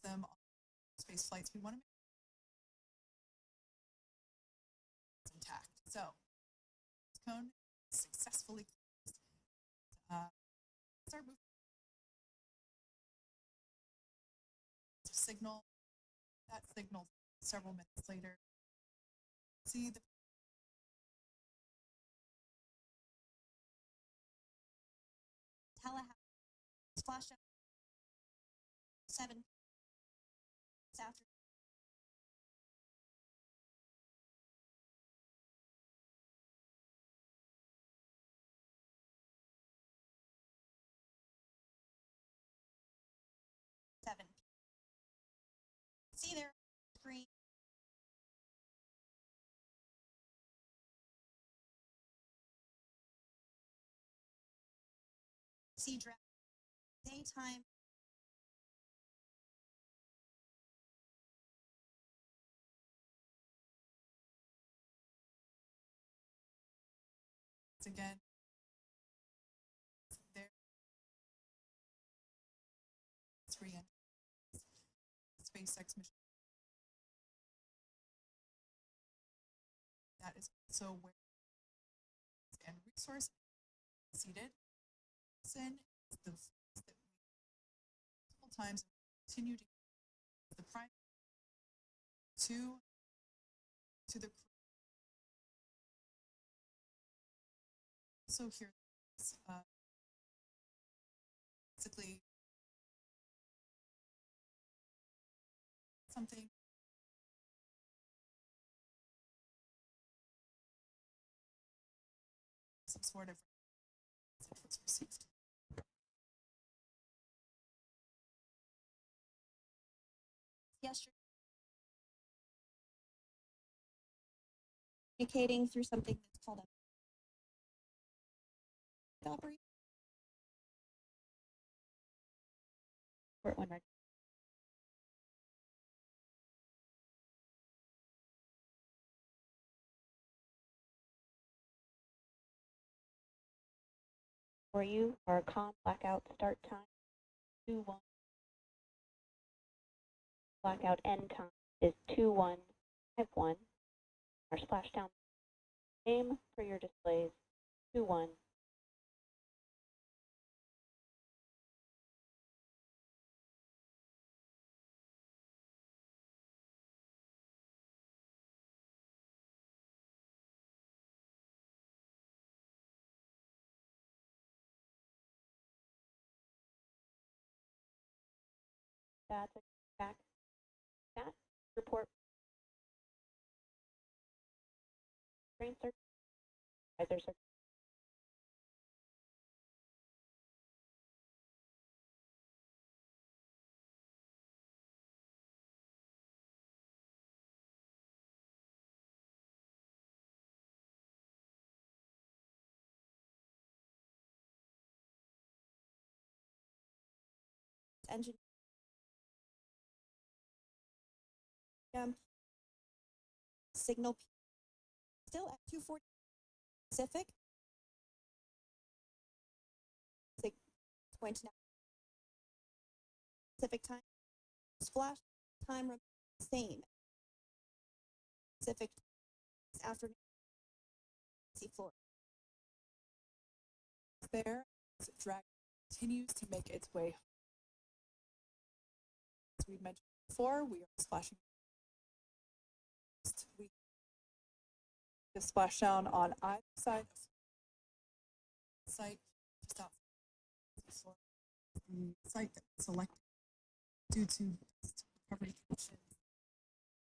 them on space flights, we want to make sure it's intact. So this cone is successfully closed. Start moving. Signal. That signal several minutes later. See the Tallahassee splashed out 7 after. See there, screen. See draft. Daytime. again. There. It's reentry. SpaceX mission. That is also where and resource seated. Sin is the that we multiple times continue to the prime to the crew. So here basically something some sort of message was received. Yesterday, communicating through something that's called a operation. Port 1 record. For you, our COM blackout start time 2-1. Blackout end time is 2-1-5-1. Our splashdown name for your displays 2-1. That's a back. That report. Train search. Advisor search. Engine. Signal. Still at 240 Pacific. It's going to now Pacific time. Splash time remains the same. Pacific afternoon. Sea floor. There, as drag continues to make its way. As we mentioned before, we are splashing. We just splash down on either side of the site, just outside the site that was selected due to recovery conditions.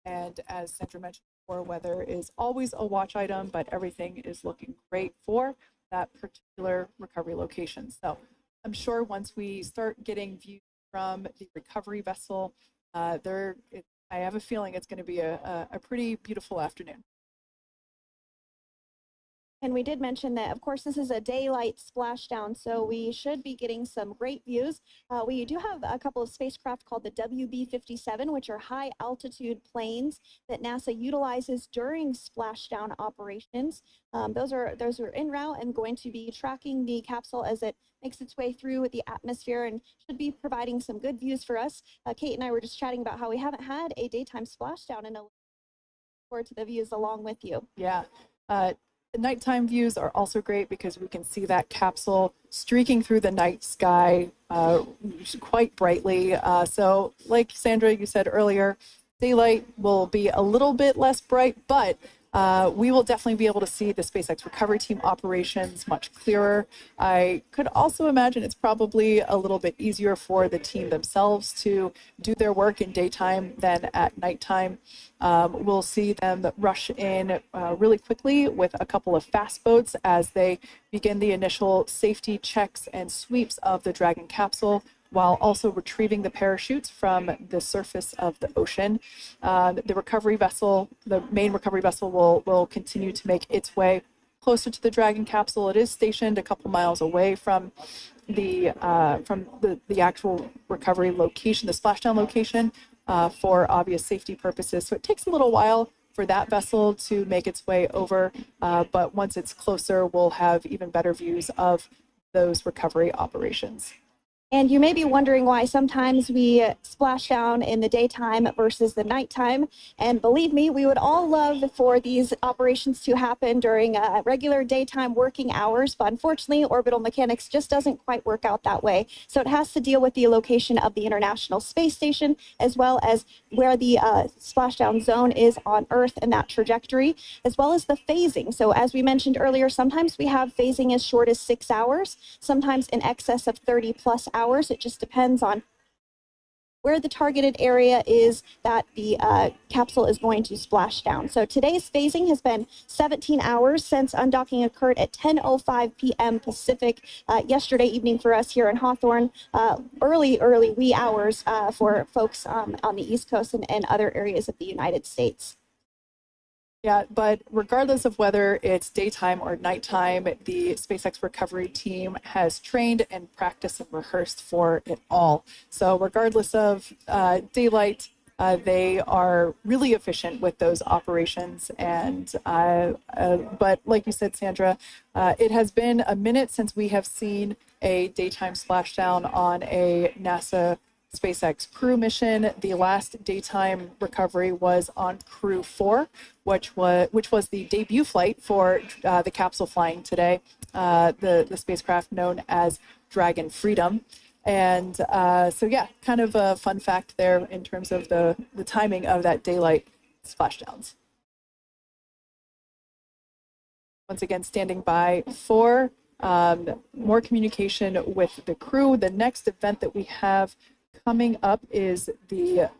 And as Sandra mentioned before, weather is always a watch item, but everything is looking great for that particular recovery location. So I'm sure once we start getting views from the recovery vessel, I have a feeling it's going to be a pretty beautiful afternoon. And we did mention that, of course, this is a daylight splashdown, so we should be getting some great views. We do have a couple of spacecraft called the WB-57, which are high altitude planes that NASA utilizes during splashdown operations. Those are en route and going to be tracking the capsule as it makes its way through the atmosphere and should be providing some good views for us. Kate and I were just chatting about how we haven't had a daytime splashdown and look forward to the views along with you. Yeah. The nighttime views are also great because we can see that capsule streaking through the night sky quite brightly. So like Sandra, you said earlier, daylight will be a little bit less bright, but we will definitely be able to see the SpaceX recovery team operations much clearer. I could also imagine it's probably a little bit easier for the team themselves to do their work in daytime than at nighttime. We'll see them rush in really quickly with a couple of fast boats as they begin the initial safety checks and sweeps of the Dragon capsule, while also retrieving the parachutes from the surface of the ocean. The recovery vessel, the main recovery vessel, will continue to make its way closer to the Dragon capsule. It is stationed a couple miles away from the actual recovery location, the splashdown location, for obvious safety purposes. So it takes a little while for that vessel to make its way over, but once it's closer, we'll have even better views of those recovery operations. And you may be wondering why sometimes we splash down in the daytime versus the nighttime. And believe me, we would all love for these operations to happen during regular daytime working hours. But unfortunately, orbital mechanics just doesn't quite work out that way. So it has to deal with the location of the International Space Station, as well as where the splashdown zone is on Earth and that trajectory, as well as the phasing. So as we mentioned earlier, sometimes we have phasing as short as 6 hours, sometimes in excess of 30 plus hours. It just depends on where the targeted area is that the capsule is going to splash down. So today's phasing has been 17 hours since undocking occurred at 10:05 p.m. Pacific yesterday evening for us here in Hawthorne, early wee hours for folks on the East Coast and other areas of the United States. Yeah, but regardless of whether it's daytime or nighttime, the SpaceX recovery team has trained and practiced and rehearsed for it all. So regardless of daylight, they are really efficient with those operations. And but like you said, Sandra, it has been a minute since we have seen a daytime splashdown on a NASA SpaceX crew mission. The last daytime recovery was on Crew 4, which was the debut flight for the capsule flying today, the spacecraft known as Dragon Freedom. And so yeah, kind of a fun fact there in terms of the timing of that daylight splashdowns. Once again, standing by for more communication with the crew. The next event that we have coming up is the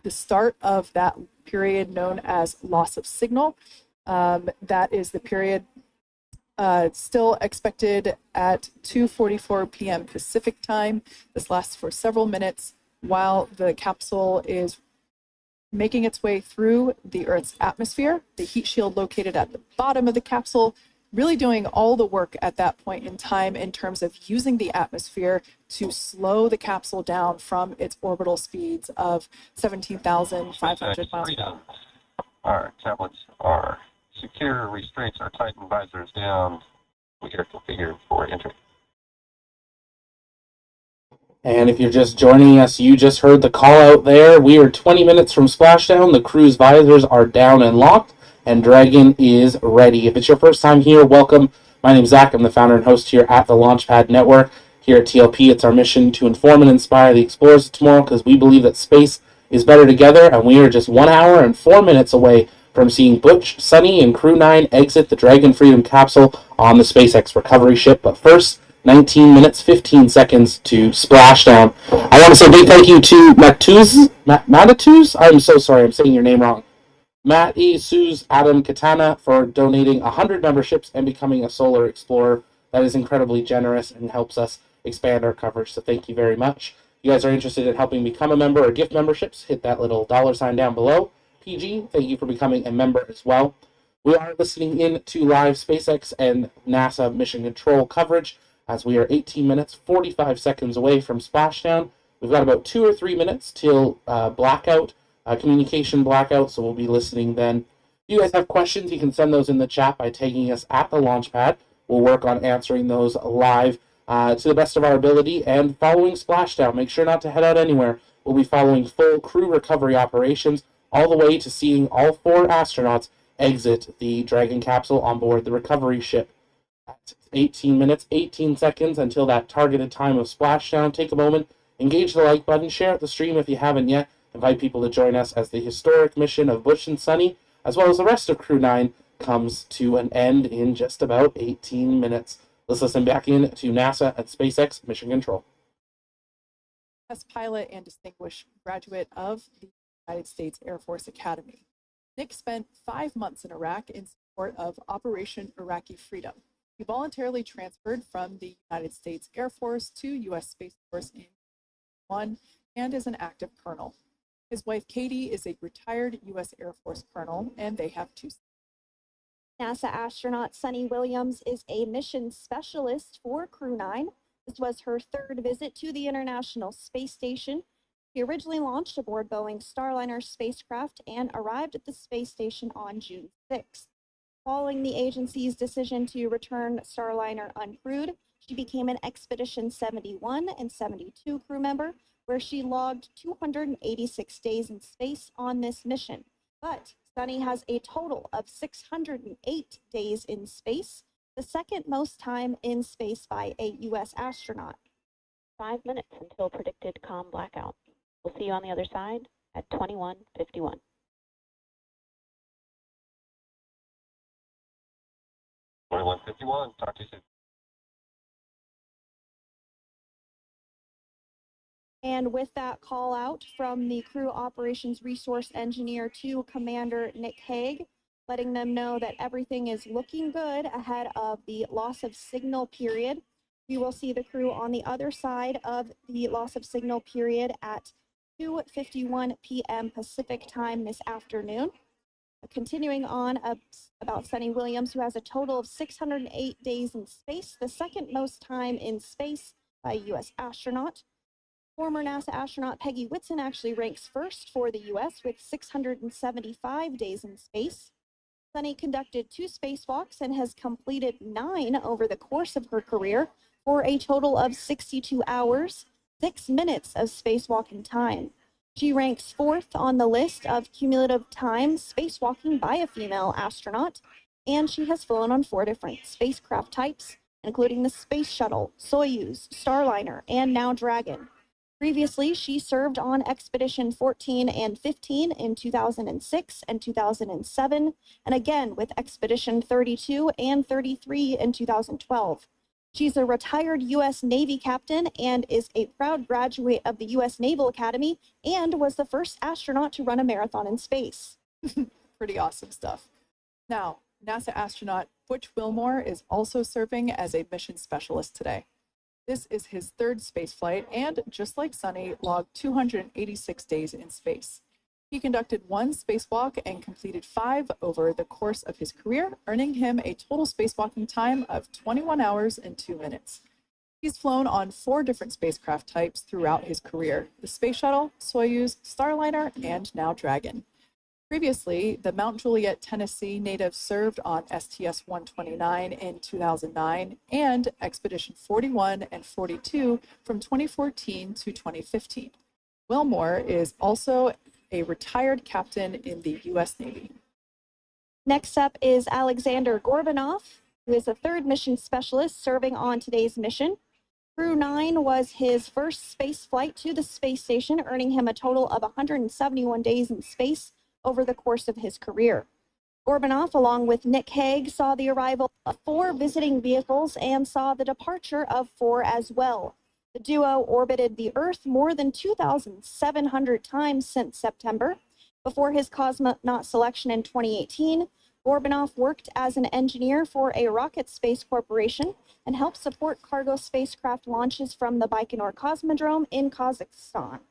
start of that period known as loss of signal. That is the period still expected at 2:44 p.m. Pacific time. This lasts for several minutes while the capsule is making its way through the Earth's atmosphere. The heat shield located at the bottom of the capsule really doing all the work at that point in time in terms of using the atmosphere to slow the capsule down from its orbital speeds of 17,500 miles per hour. Our tablets are secure, restraints are tightened, visors down. We are configured for entry. And if you're just joining us, you just heard the call out there. We are 20 minutes from splashdown. The crew's visors are down and locked, and Dragon is ready. If it's your first time here, welcome. My name's Zach. I'm the founder and host here at the Launchpad Network. Here at TLP, it's our mission to inform and inspire the explorers of tomorrow because we believe that space is better together, and we are just 1 hour and 4 minutes away from seeing Butch, Sunny, and Crew 9 exit the Dragon Freedom capsule on the SpaceX recovery ship. But first, 19 minutes, 15 seconds to splashdown. I want to say a big thank you to Matatuz? I'm so sorry, I'm saying your name wrong. Matt E. Suze Adam Katana for donating 100 memberships and becoming a solar explorer. That is incredibly generous and helps us expand our coverage, so thank you very much. If you guys are interested in helping become a member or gift memberships, hit that little $ sign down below. PG, thank you for becoming a member as well. We are listening in to live SpaceX and NASA mission control coverage as we are 18 minutes, 45 seconds away from splashdown. We've got about 2 or 3 minutes till blackout, communication blackout, so we'll be listening then. If you guys have questions, you can send those in the chat by tagging us at the launch pad. We'll work on answering those live to the best of our ability. And following splashdown, make sure not to head out anywhere. We'll be following full crew recovery operations all the way to seeing all 4 astronauts exit the Dragon capsule on board the recovery ship. At 18 minutes, 18 seconds until that targeted time of splashdown. Take a moment, engage the like button, share out the stream if you haven't yet. Invite people to join us as the historic mission of Bush and Sunny, as well as the rest of Crew 9, comes to an end in just about 18 minutes. Let's listen back in to NASA and SpaceX Mission Control. Test pilot and distinguished graduate of the United States Air Force Academy. Nick spent 5 months in Iraq in support of Operation Iraqi Freedom. He voluntarily transferred from the United States Air Force to U.S. Space Force in 2001 and is an active colonel. His wife, Katie, is a retired U.S. Air Force colonel, and they have 2 sons. NASA astronaut Sunny Williams is a mission specialist for Crew 9. This was her 3rd visit to the International Space Station. She originally launched aboard Boeing Starliner spacecraft and arrived at the space station on June 6th. Following the agency's decision to return Starliner uncrewed, she became an Expedition 71 and 72 crew member, where she logged 286 days in space on this mission. But Sunny has a total of 608 days in space, the 2nd most time in space by a U.S. astronaut. 5 minutes until predicted calm blackout. We'll see you on the other side at 21:51. Talk to you soon. And with that call out from the crew operations resource engineer to Commander Nick Hague, letting them know that everything is looking good ahead of the loss of signal period. We will see the crew on the other side of the loss of signal period at 2:51 p.m. Pacific time this afternoon. Continuing on about Sunny Williams, who has a total of 608 days in space, the 2nd most time in space by a U.S. astronaut. Former NASA astronaut Peggy Whitson actually ranks 1st for the U.S. with 675 days in space. Sunny conducted 2 spacewalks and has completed 9 over the course of her career for a total of 62 hours, 6 minutes of spacewalking time. She ranks 4th on the list of cumulative time spacewalking by a female astronaut, and she has flown on 4 different spacecraft types, including the Space Shuttle, Soyuz, Starliner, and now Dragon. Previously, she served on Expedition 14 and 15 in 2006 and 2007, and again with Expedition 32 and 33 in 2012. She's a retired U.S. Navy captain and is a proud graduate of the U.S. Naval Academy and was the first astronaut to run a marathon in space. Pretty awesome stuff. Now, NASA astronaut Butch Wilmore is also serving as a mission specialist today. This is his 3rd spaceflight and, just like Sunny, logged 286 days in space. He conducted 1 spacewalk and completed 5 over the course of his career, earning him a total spacewalking time of 21 hours and 2 minutes. He's flown on 4 different spacecraft types throughout his career: the Space Shuttle, Soyuz, Starliner, and now Dragon. Previously, the Mount Juliet, Tennessee native served on STS-129 in 2009 and Expedition 41 and 42 from 2014 to 2015. Wilmore is also a retired captain in the U.S. Navy. Next up is Alexander Gorbanov, who is a 3rd mission specialist serving on today's mission. Crew 9 was his first space flight to the space station, earning him a total of 171 days in space over the course of his career. Gorbanov, along with Nick Hague, saw the arrival of 4 visiting vehicles and saw the departure of 4 as well. The duo orbited the Earth more than 2,700 times since September. Before his cosmonaut selection in 2018, Gorbanov worked as an engineer for a rocket space corporation and helped support cargo spacecraft launches from the Baikonur Cosmodrome in Kazakhstan.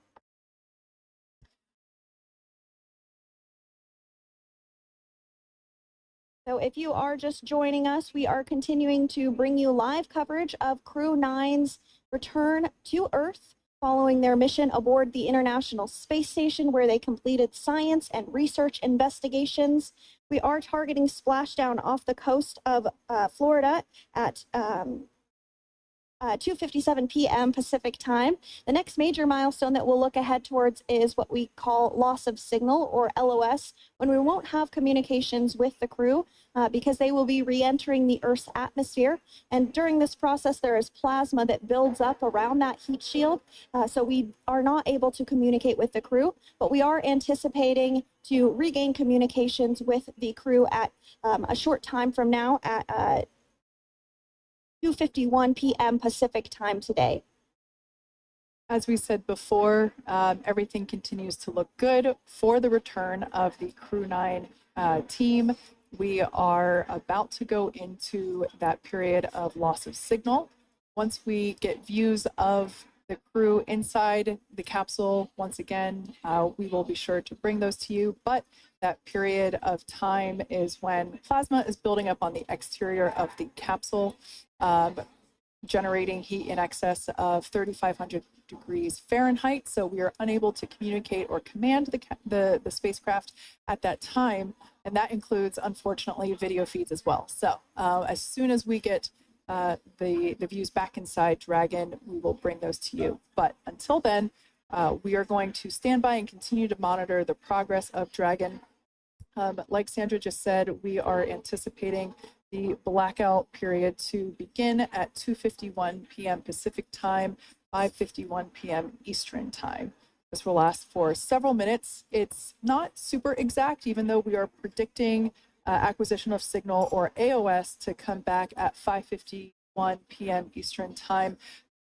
So if you are just joining us, we are continuing to bring you live coverage of Crew 9's return to Earth following their mission aboard the International Space Station, where they completed science and research investigations. We are targeting splashdown off the coast of Florida at 2:57 p.m. Pacific time. The next major milestone that we'll look ahead towards is what we call loss of signal, or LOS, when we won't have communications with the crew because they will be re-entering the Earth's atmosphere. And during this process, there is plasma that builds up around that heat shield. So we are not able to communicate with the crew, but we are anticipating to regain communications with the crew at a short time from now at 2:51 p.m. Pacific time today. As we said before, everything continues to look good for the return of the Crew 9 team. We are about to go into that period of loss of signal. Once we get views of the crew inside the capsule, once again, we will be sure to bring those to you. But that period of time is when plasma is building up on the exterior of the capsule, generating heat in excess of 3,500 degrees Fahrenheit. So we are unable to communicate or command the spacecraft at that time. And that includes, unfortunately, video feeds as well. So as soon as we get the views back inside Dragon, we will bring those to you. But until then, we are going to stand by and continue to monitor the progress of Dragon. Like Sandra just said, we are anticipating the blackout period to begin at 2:51 p.m. Pacific time, 5:51 p.m. Eastern time. This will last for several minutes. It's not super exact, even though we are predicting acquisition of signal, or AOS, to come back at 5:51 p.m. Eastern time.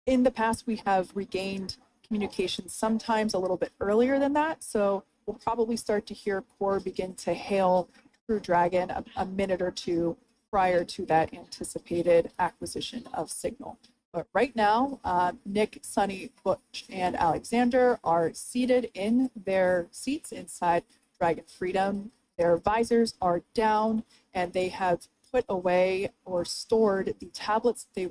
In the past, we have regained communication sometimes a little bit earlier than that. So we'll probably start to hear Core begin to hail Crew Dragon a minute or two prior to that anticipated acquisition of signal. But right now, Nick, Sunny, Butch, and Alexander are seated in their seats inside Dragon Freedom. Their visors are down, and they have put away or stored the tablets they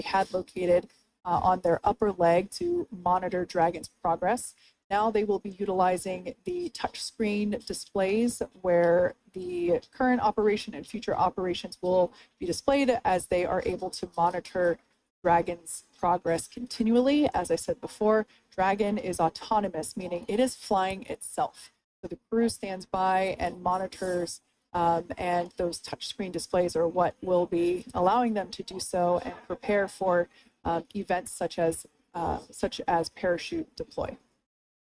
had located on their upper leg to monitor Dragon's progress. Now they will be utilizing the touchscreen displays, where the current operation and future operations will be displayed as they are able to monitor Dragon's progress continually. As I said before, Dragon is autonomous, meaning it is flying itself. So the crew stands by and monitors, and those touchscreen displays are what will be allowing them to do so and prepare for events such as parachute deploy.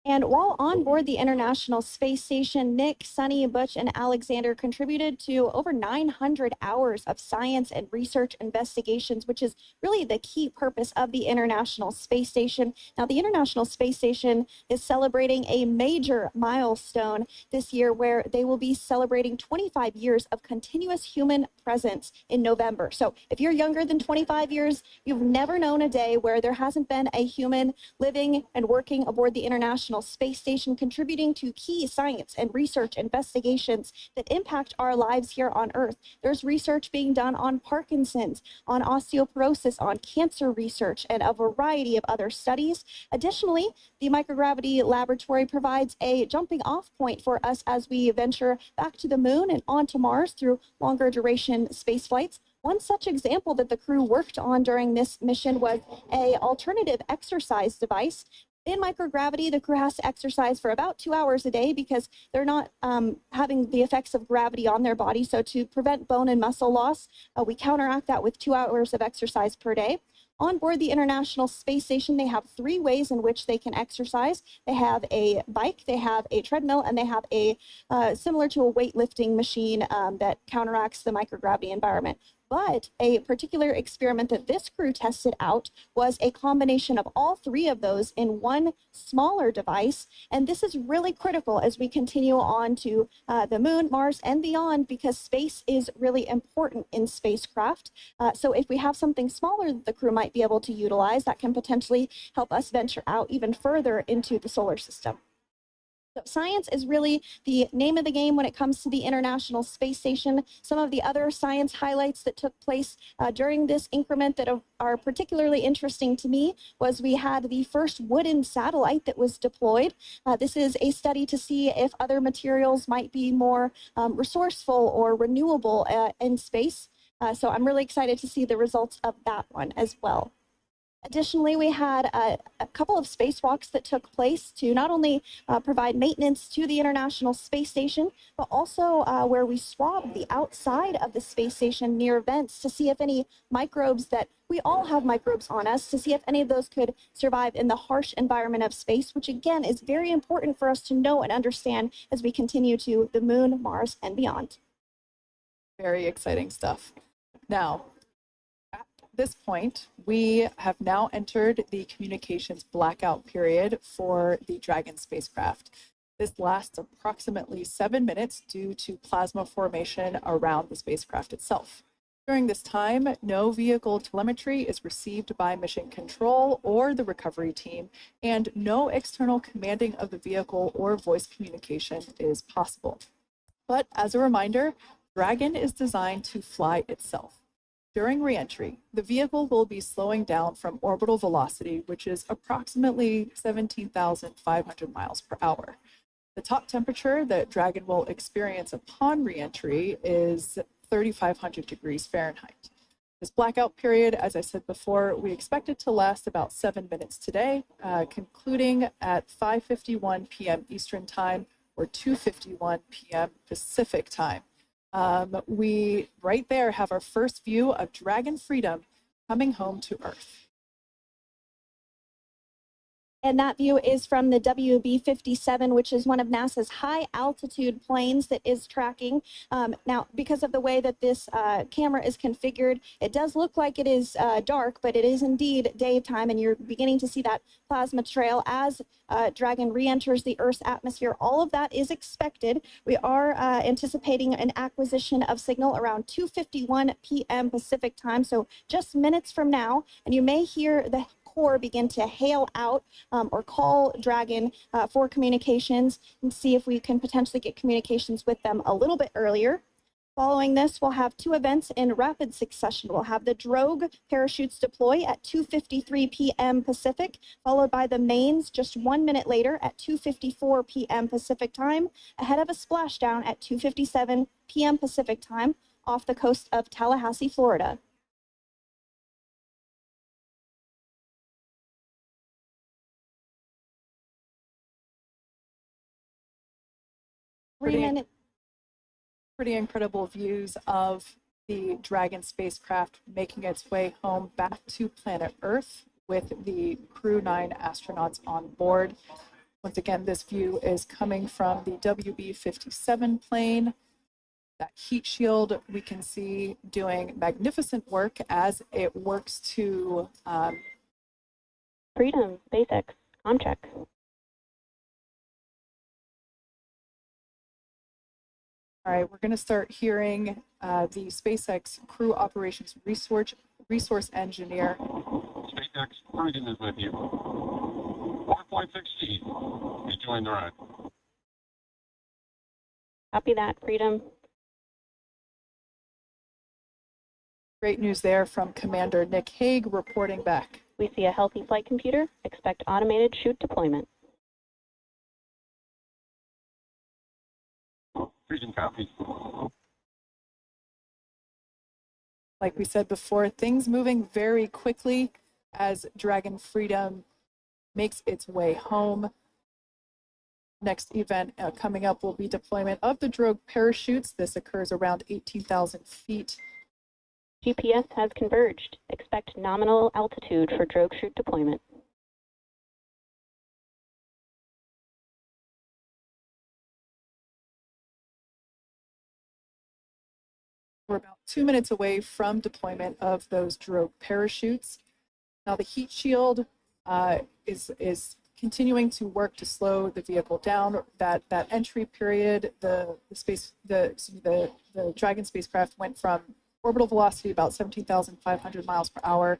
And while on board the International Space Station, Nick, Sunny, Butch, and Alexander contributed to over 900 hours of science and research investigations, which is really the key purpose of the International Space Station. Now, the International Space Station is celebrating a major milestone this year, where they will be celebrating 25 years of continuous human presence in November. So if you're younger than 25 years, you've never known a day where there hasn't been a human living and working aboard the International Space Station, contributing to key science and research investigations that impact our lives here on Earth. There's research being done on Parkinson's, on osteoporosis, on cancer research, and a variety of other studies. Additionally, the microgravity laboratory provides a jumping off point for us as we venture back to the moon and onto Mars through longer duration space flights. One such example that the crew worked on during this mission was an alternative exercise device. In microgravity, the crew has to exercise for about 2 hours a day because they're not having the effects of gravity on their body. So to prevent bone and muscle loss, we counteract that with 2 hours of exercise per day. On board the International Space Station, they have 3 ways in which they can exercise. They have a bike, they have a treadmill, and they have a similar to a weightlifting machine that counteracts the microgravity environment. But a particular experiment that this crew tested out was a combination of all 3 of those in one smaller device. And this is really critical as we continue on to the moon, Mars, and beyond, because space is really important in spacecraft. So if we have something smaller that the crew might be able to utilize, that can potentially help us venture out even further into the solar system. So science is really the name of the game when it comes to the International Space Station. Some of the other science highlights that took place during this increment that are particularly interesting to me was we had the first wooden satellite that was deployed. This is a study to see if other materials might be more resourceful or renewable in space. So I'm really excited to see the results of that one as well. Additionally, we had a couple of spacewalks that took place to not only provide maintenance to the International Space Station, but also where we swabbed the outside of the space station near vents to see if any microbes that we all have microbes on us, to see if any of those could survive in the harsh environment of space, which again is very important for us to know and understand as we continue to the moon, Mars, and beyond. Very exciting stuff. Now, at this point, we have now entered the communications blackout period for the Dragon spacecraft. This lasts approximately 7 minutes due to plasma formation around the spacecraft itself. During this time, no vehicle telemetry is received by mission control or the recovery team, and no external commanding of the vehicle or voice communication is possible. But as a reminder, Dragon is designed to fly itself. During reentry, the vehicle will be slowing down from orbital velocity, which is approximately 17,500 miles per hour. The top temperature that Dragon will experience upon reentry is 3,500 degrees Fahrenheit. This blackout period, as I said before, we expect it to last about 7 minutes today, concluding at 5:51 p.m. Eastern Time or 2:51 p.m. Pacific Time. We right there have our first view of Dragon Freedom coming home to Earth. And that view is from the WB-57, which is one of NASA's high altitude planes that is tracking. Now, because of the way that this camera is configured, it does look like it is dark, but it is indeed daytime, and you're beginning to see that plasma trail as Dragon re-enters the Earth's atmosphere. All of that is expected. We are anticipating an acquisition of signal around 2:51 p.m. Pacific Time, so just minutes from now, and you may hear the core begin to hail out or call Dragon for communications and see if we can potentially get communications with them a little bit earlier. Following this, we'll have two events in rapid succession. We'll have the drogue parachutes deploy at 2:53 p.m. Pacific, followed by the mains just 1 minute later at 2:54 p.m. Pacific Time, ahead of a splashdown at 2:57 p.m. Pacific Time off the coast of Tallahassee, Florida. Pretty incredible views of the Dragon spacecraft making its way home back to planet Earth with the Crew 9 astronauts on board. Once again, this view is coming from the WB-57 plane. That heat shield we can see doing magnificent work as it works to Freedom, SpaceX, check. All right, we're going to start hearing the SpaceX Crew Operations Resource Engineer. SpaceX Freedom is with you. 4.6G. Enjoying the ride. Copy that, Freedom. Great news there from Commander Nick Hague reporting back. We see a healthy flight computer. Expect automated chute deployment. Freedom copy. Like we said before, things moving very quickly as Dragon Freedom makes its way home. Next event coming up will be deployment of the drogue parachutes. This occurs around 18,000 feet. GPS has converged. Expect nominal altitude for drogue chute deployment. We're about 2 minutes away from deployment of those drogue parachutes. Now the heat shield is continuing to work to slow the vehicle down. That entry period, the Dragon spacecraft went from orbital velocity about 17,500 miles per hour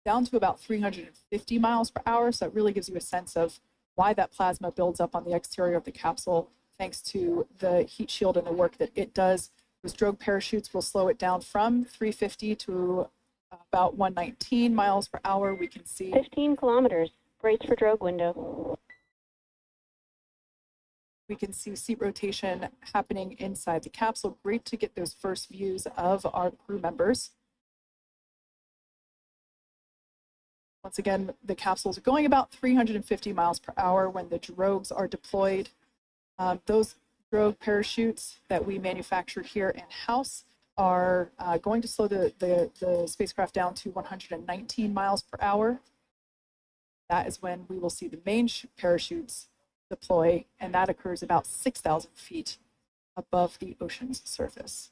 down to about 350 miles per hour. So it really gives you a sense of why that plasma builds up on the exterior of the capsule, thanks to the heat shield and the work that it does. Those drogue parachutes will slow it down from 350 to about 119 miles per hour. We can see 15 kilometers. Brace for drogue window. we can see seat rotation happening inside the capsule. Great to get those first views of our crew members. Once again, the capsules are going about 350 miles per hour when the drogues are deployed. Those drogue parachutes that we manufacture here in-house are going to slow the spacecraft down to 119 miles per hour. That is when we will see the main parachutes deploy, and that occurs about 6,000 feet above the ocean's surface.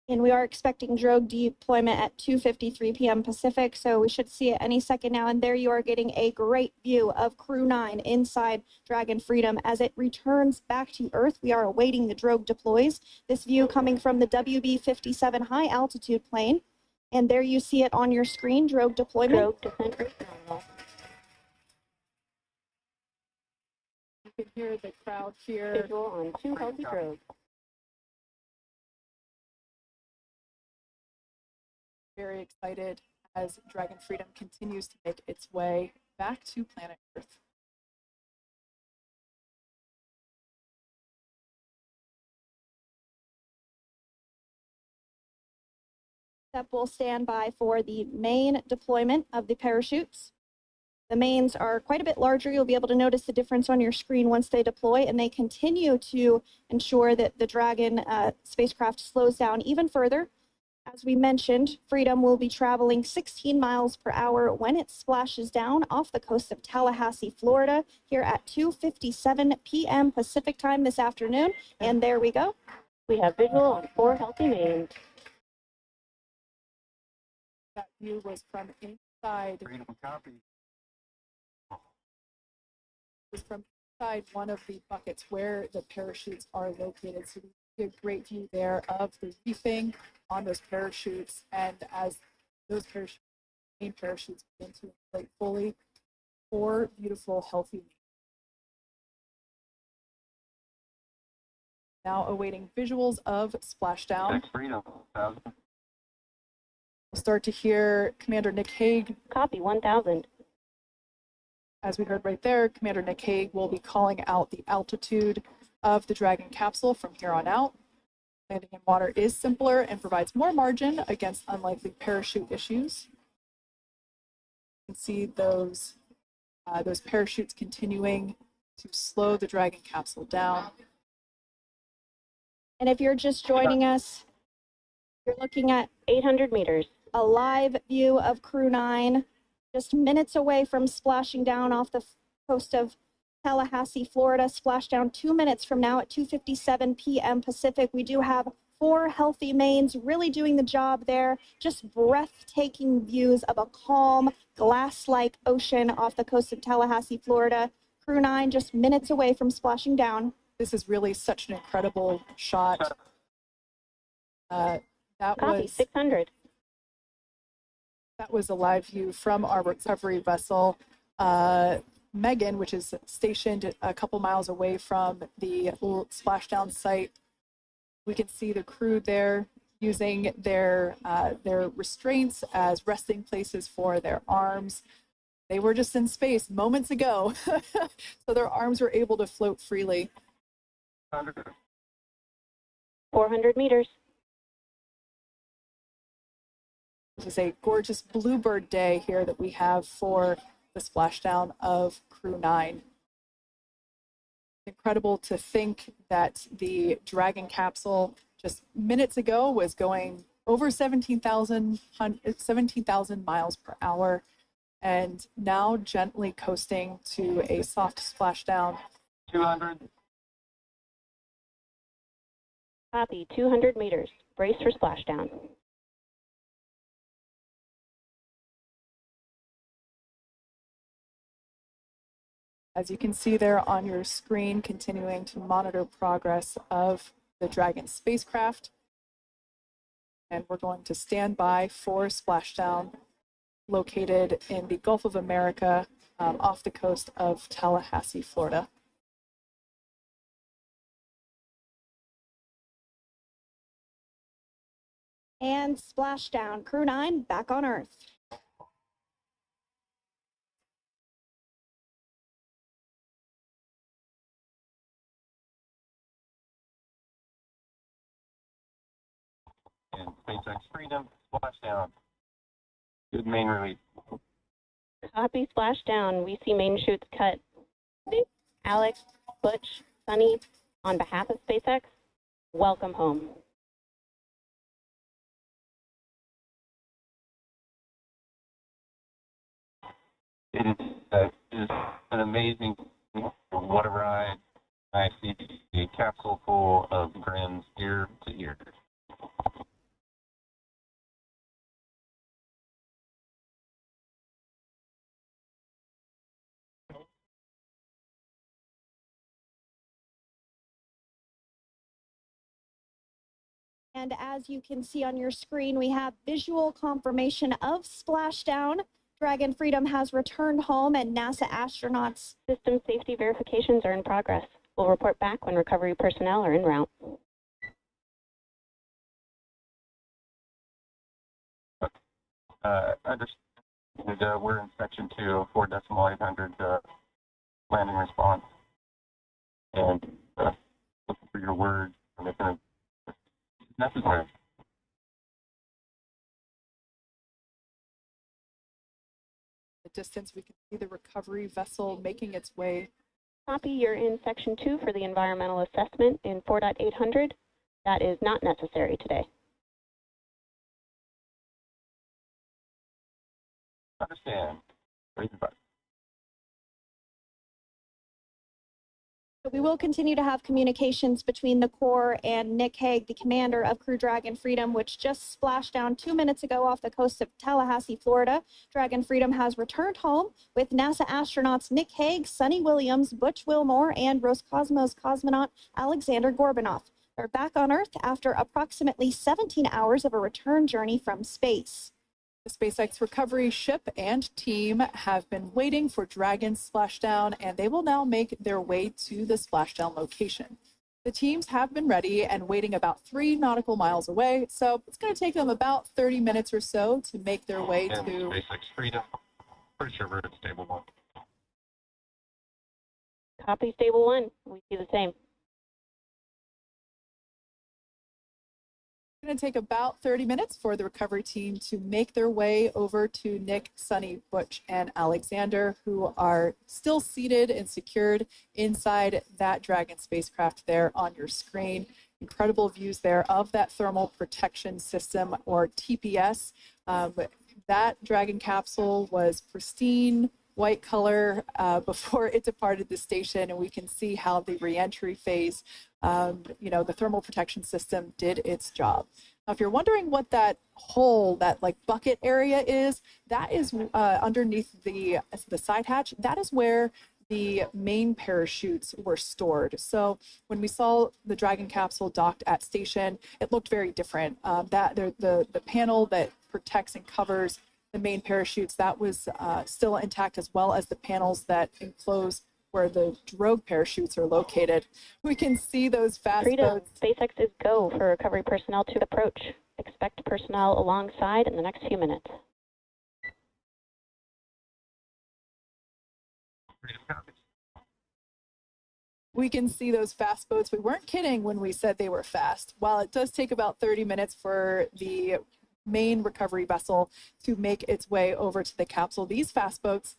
And we are expecting drogue deployment at 2:53 p.m. Pacific, so we should see it any second now. And there you are getting a great view of Crew 9 inside Dragon Freedom as it returns back to Earth. We are awaiting the drogue deploys. This view coming from the WB-57 high altitude plane. And there you see it on your screen, drogue deployment. Drogue descent rate nominal. You can hear the crowd here. Visual on 2 healthy drogues. Very excited as Dragon Freedom continues to make its way back to planet Earth. Step will stand by for the main deployment of the parachutes. The mains are quite a bit larger. You'll be able to notice the difference on your screen once they deploy, and they continue to ensure that the Dragon spacecraft slows down even further. As we mentioned, Freedom will be traveling 16 miles per hour when it splashes down off the coast of Tallahassee, Florida, here at 2:57 p.m. Pacific time this afternoon. And there we go. We have visual on 4 healthy mains. That view was from inside. Freedom copy. Was from inside one of the buckets where the parachutes are located. So we see a great view there of the reefing on those parachutes, and as those main parachutes begin to inflate fully, 4 beautiful, healthy. Now awaiting visuals of splashdown. Freedom 1000. We'll start to hear Commander Nick Hague. Copy 1000. As we heard right there, Commander Nick Hague will be calling out the altitude of the Dragon capsule from here on out. Landing in water is simpler and provides more margin against unlikely parachute issues. You can see those parachutes continuing to slow the Dragon capsule down. And if you're just joining us, you're looking at 800 meters. a live view of Crew 9, just minutes away from splashing down off the coast of Tallahassee, Florida. Splashdown 2 minutes from now at 2:57 p.m. Pacific. We do have 4 healthy mains really doing the job there. Just breathtaking views of a calm, glass-like ocean off the coast of Tallahassee, Florida. Crew 9 just minutes away from splashing down. This is really such an incredible shot. That Copy was 600. That was a live view from our recovery vessel, Megan, which is stationed a couple miles away from the splashdown site. We can see the crew there using their restraints as resting places for their arms. They were just in space moments ago, so their arms were able to float freely. 400 meters. This is a gorgeous bluebird day here that we have for the splashdown of Crew 9. Incredible to think that the Dragon capsule just minutes ago was going over 17,000 miles per hour, and now gently coasting to a soft splashdown. 200. Copy 200 meters. Brace for splashdown. As you can see there on your screen, continuing to monitor progress of the Dragon spacecraft. And we're going to stand by for splashdown located in the Gulf of America, off the coast of Tallahassee, Florida. And splashdown, Crew 9 back on Earth. And SpaceX Freedom, splashdown. Good main release. Copy splashdown. We see main chutes cut. Alex, Butch, Sunny, on behalf of SpaceX, welcome home. It is an amazing, what a ride. I see a capsule full of grins ear to ear. And as you can see on your screen, we have visual confirmation of splashdown. Dragon Freedom has returned home and NASA astronauts. System safety verifications are in progress. We'll report back when recovery personnel are en route. Understood. We're in section 2, 4.800 landing response. And looking for your word, and if it's necessary. The distance, we can see the recovery vessel making its way. Copy, you're in section 2 for the environmental assessment in 4.800. That is not necessary today. Understand. Raise the button. We will continue to have communications between the Corps and Nick Hague, the commander of Crew Dragon Freedom, which just splashed down 2 minutes ago off the coast of Tallahassee, Florida. Dragon Freedom has returned home with NASA astronauts Nick Hague, Sunny Williams, Butch Wilmore, and Roscosmos cosmonaut Alexander Gorbunoff. They're back on Earth after approximately 17 hours of a return journey from space. The SpaceX recovery ship and team have been waiting for Dragon's splashdown, and they will now make their way to the splashdown location. The teams have been ready and waiting about 3 nautical miles away, so it's going to take them about 30 minutes or so to make their way And to SpaceX Freedom. Pretty sure we're at stable 1. Copy, stable 1. We see the same. It's going to take about 30 minutes for the recovery team to make their way over to Nick, Sunny, Butch, and Alexander, who are still seated and secured inside that Dragon spacecraft there on your screen. Incredible views there of that thermal protection system, or TPS. That Dragon capsule was pristine, white color before it departed the station, and we can see how the reentry phase, the thermal protection system did its job. Now, if you're wondering what that hole, that like bucket area is, that is underneath the side hatch. That is where the main parachutes were stored. So when we saw the Dragon capsule docked at station, it looked very different. The panel that protects and covers the main parachutes, that was still intact, as well as the panels that enclose where the drogue parachutes are located. We can see those fast boats. SpaceX is go for recovery personnel to approach. Expect personnel alongside in the next few minutes. We can see those fast boats. We weren't kidding when we said they were fast. While it does take about 30 minutes for the main recovery vessel to make its way over to the capsule, these fast boats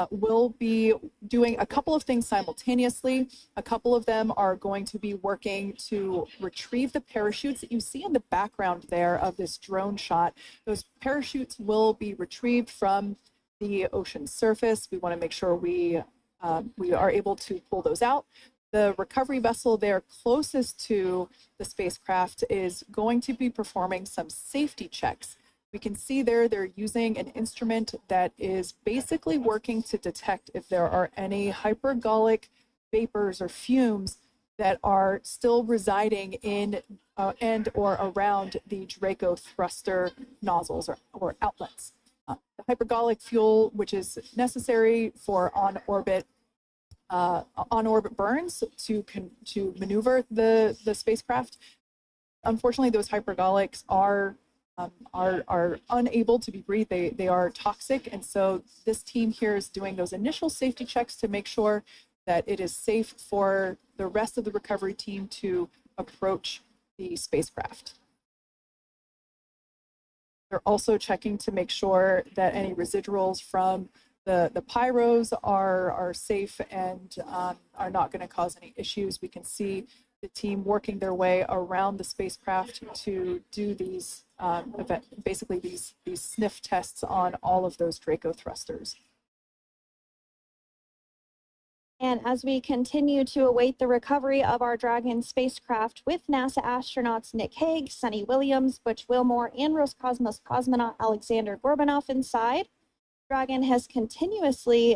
will be doing a couple of things simultaneously. A couple of them are going to be working to retrieve the parachutes that you see in the background there of this drone shot. Those parachutes will be retrieved from the ocean surface. We want to make sure we are able to pull those out. The recovery vessel there closest to the spacecraft is going to be performing some safety checks. We can see there they're using an instrument that is basically working to detect if there are any hypergolic vapors or fumes that are still residing in and or around the Draco thruster nozzles or outlets. The hypergolic fuel, which is necessary for on-orbit burns to maneuver the spacecraft. Unfortunately, those hypergolics are unable to be breathed. They are toxic, and so this team here is doing those initial safety checks to make sure that it is safe for the rest of the recovery team to approach the spacecraft. They're also checking to make sure that any residuals from the pyros are safe and are not going to cause any issues. We can see the team working their way around the spacecraft to do these basically these sniff tests on all of those Draco thrusters. And as we continue to await the recovery of our Dragon spacecraft with NASA astronauts Nick Hague, Sunny Williams, Butch Wilmore, and Roscosmos cosmonaut Alexander Gorbanov inside, Dragon has autonomously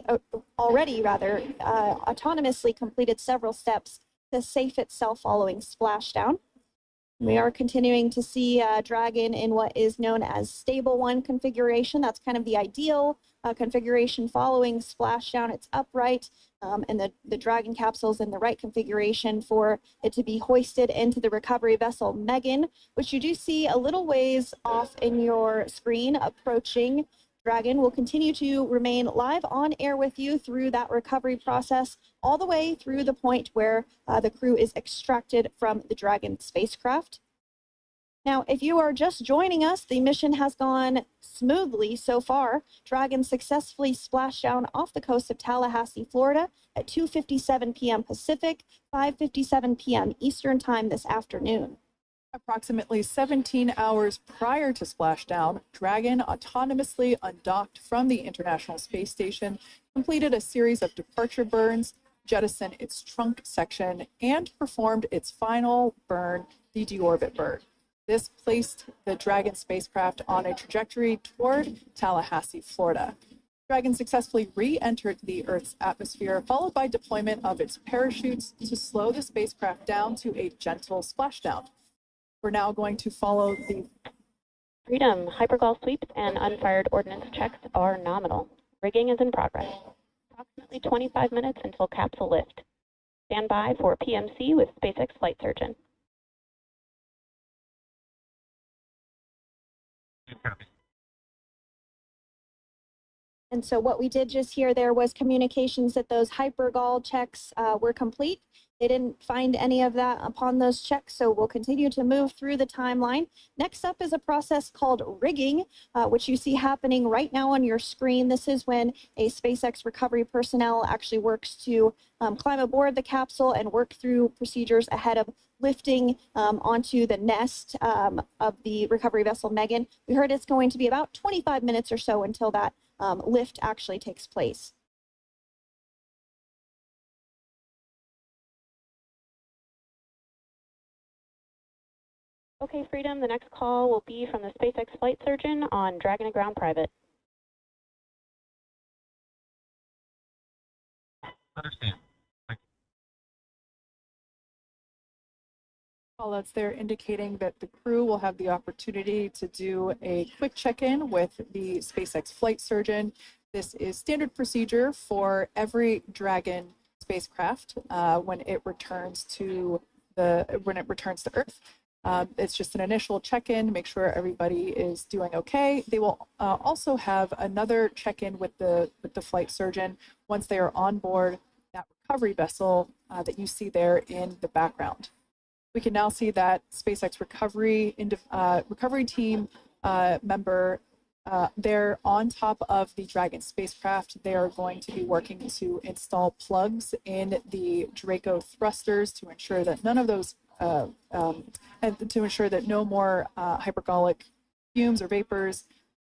completed several steps to safe itself following splashdown. We are continuing to see Dragon in what is known as stable 1 configuration. That's kind of the ideal configuration following splashdown. It's upright, and the Dragon capsule is in the right configuration for it to be hoisted into the recovery vessel Megan, which you do see a little ways off in your screen approaching. Dragon will continue to remain live on air with you through that recovery process, all the way through the point where the crew is extracted from the Dragon spacecraft. Now, if you are just joining us, the mission has gone smoothly so far. Dragon successfully splashed down off the coast of Tallahassee, Florida at 2:57 p.m. Pacific, 5:57 p.m. Eastern Time this afternoon. Approximately 17 hours prior to splashdown, Dragon autonomously undocked from the International Space Station, completed a series of departure burns, jettisoned its trunk section, and performed its final burn, the deorbit burn. This placed the Dragon spacecraft on a trajectory toward Tallahassee, Florida. Dragon successfully re-entered the Earth's atmosphere, followed by deployment of its parachutes to slow the spacecraft down to a gentle splashdown. We're now going to follow the Freedom. Hypergol sweeps and unfired ordnance checks are nominal. Rigging is in progress. Approximately 25 minutes until capsule lift. Stand by for PMC with SpaceX flight surgeon. And so what we did just hear there was communications that those hypergol checks were complete. They didn't find any of that upon those checks, so we'll continue to move through the timeline. Next up is a process called rigging, which you see happening right now on your screen. This is when a SpaceX recovery personnel actually works to climb aboard the capsule and work through procedures ahead of lifting onto the nest of the recovery vessel Megan. We heard it's going to be about 25 minutes or so until that lift actually takes place. Okay, Freedom, the next call will be from the SpaceX flight surgeon on Dragon and Ground Private. Understand. callouts there indicating that the crew will have the opportunity to do a quick check-in with the SpaceX flight surgeon. This is standard procedure for every Dragon spacecraft when it returns to Earth. It's just an initial check-in, make sure everybody is doing okay. They will also have another check-in with the flight surgeon once they are on board that recovery vessel that you see there in the background. We can now see that SpaceX recovery team member they're on top of the Dragon spacecraft. They are going to be working to install plugs in the Draco thrusters to ensure that none of those and to ensure that no more hypergolic fumes or vapors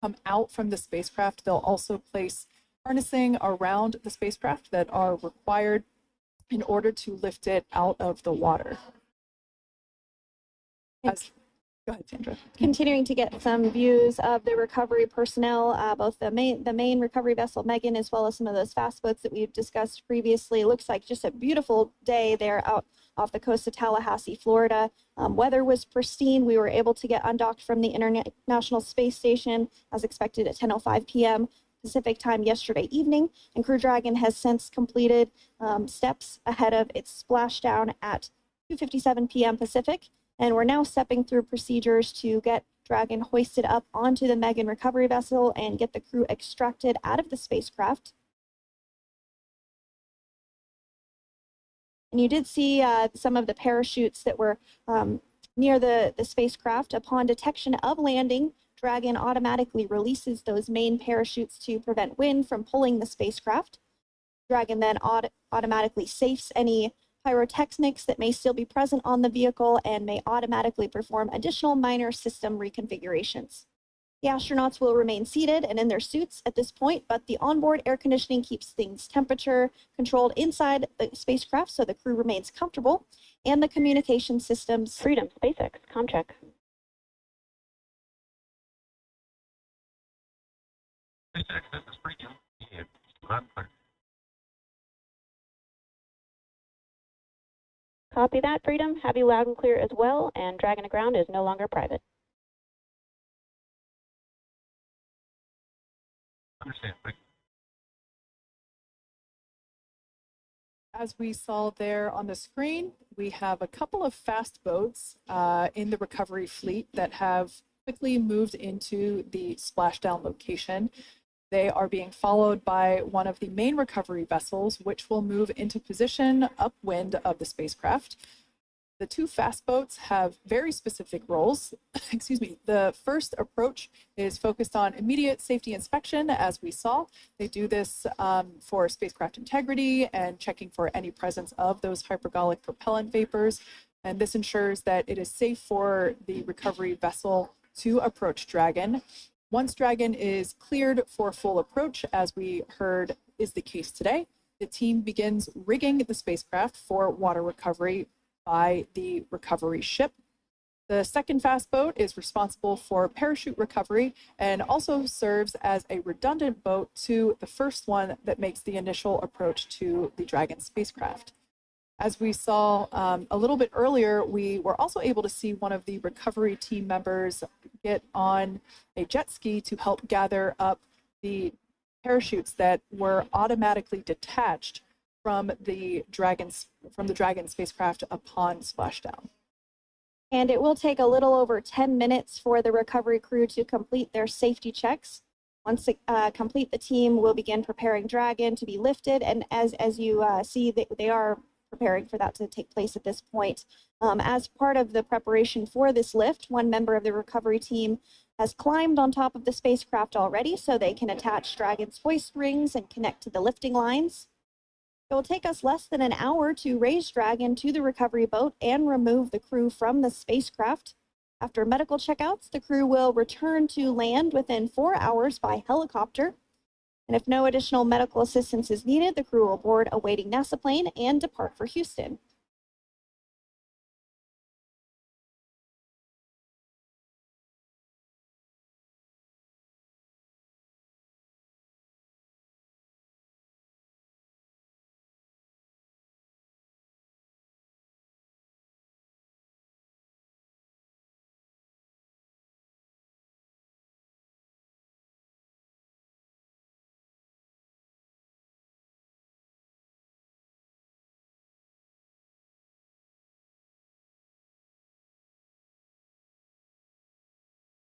come out from the spacecraft. They'll also place harnessing around the spacecraft that are required in order to lift it out of the water. Go Go ahead, Sandra. Continuing to get some views of the recovery personnel, both the main recovery vessel Megan, as well as some of those fast boats that we've discussed previously. It looks like just a beautiful day there out off the coast of Tallahassee, Florida. Weather was pristine. We were able to get undocked from the International Space Station as expected at 10:05 p.m. Pacific time yesterday evening, and Crew Dragon has since completed steps ahead of its splashdown at 2:57 p.m. Pacific. And we're now stepping through procedures to get Dragon hoisted up onto the Megan recovery vessel and get the crew extracted out of the spacecraft. And you did see some of the parachutes that were near the spacecraft. Upon detection of landing, Dragon automatically releases those main parachutes to prevent wind from pulling the spacecraft. Dragon then automatically safes any pyrotechnics that may still be present on the vehicle and may automatically perform additional minor system reconfigurations. The astronauts will remain seated and in their suits at this point, but the onboard air conditioning keeps things temperature controlled inside the spacecraft so the crew remains comfortable, and the communication systems. Freedom, SpaceX, ComCheck. SpaceX, this is Freedom. Yeah, I'm clear. Copy that, Freedom. Have you loud and clear as well, and Dragon to ground is no longer private. Understand. As we saw there on the screen, we have a couple of fast boats in the recovery fleet that have quickly moved into the splashdown location. They are being followed by one of the main recovery vessels, which will move into position upwind of the spacecraft. The two fast boats have very specific roles. Excuse me. The first approach is focused on immediate safety inspection, as we saw. They do this for spacecraft integrity and checking for any presence of those hypergolic propellant vapors. And this ensures that it is safe for the recovery vessel to approach Dragon. Once Dragon is cleared for full approach, as we heard is the case today, the team begins rigging the spacecraft for water recovery by the recovery ship. The second fast boat is responsible for parachute recovery and also serves as a redundant boat to the first one that makes the initial approach to the Dragon spacecraft. As we saw a little bit earlier, we were also able to see one of the recovery team members get on a jet ski to help gather up the parachutes that were automatically detached from the Dragon spacecraft upon splashdown. And it will take a little over 10 minutes for the recovery crew to complete their safety checks. Once complete, the team will begin preparing Dragon to be lifted. And as you see, they are preparing for that to take place at this point. As part of the preparation for this lift, one member of the recovery team has climbed on top of the spacecraft already so they can attach Dragon's hoist rings and connect to the lifting lines. It will take us less than an hour to raise Dragon to the recovery boat and remove the crew from the spacecraft. After medical checkouts, the crew will return to land within 4 hours by helicopter. And if no additional medical assistance is needed, the crew will board a waiting NASA plane and depart for Houston.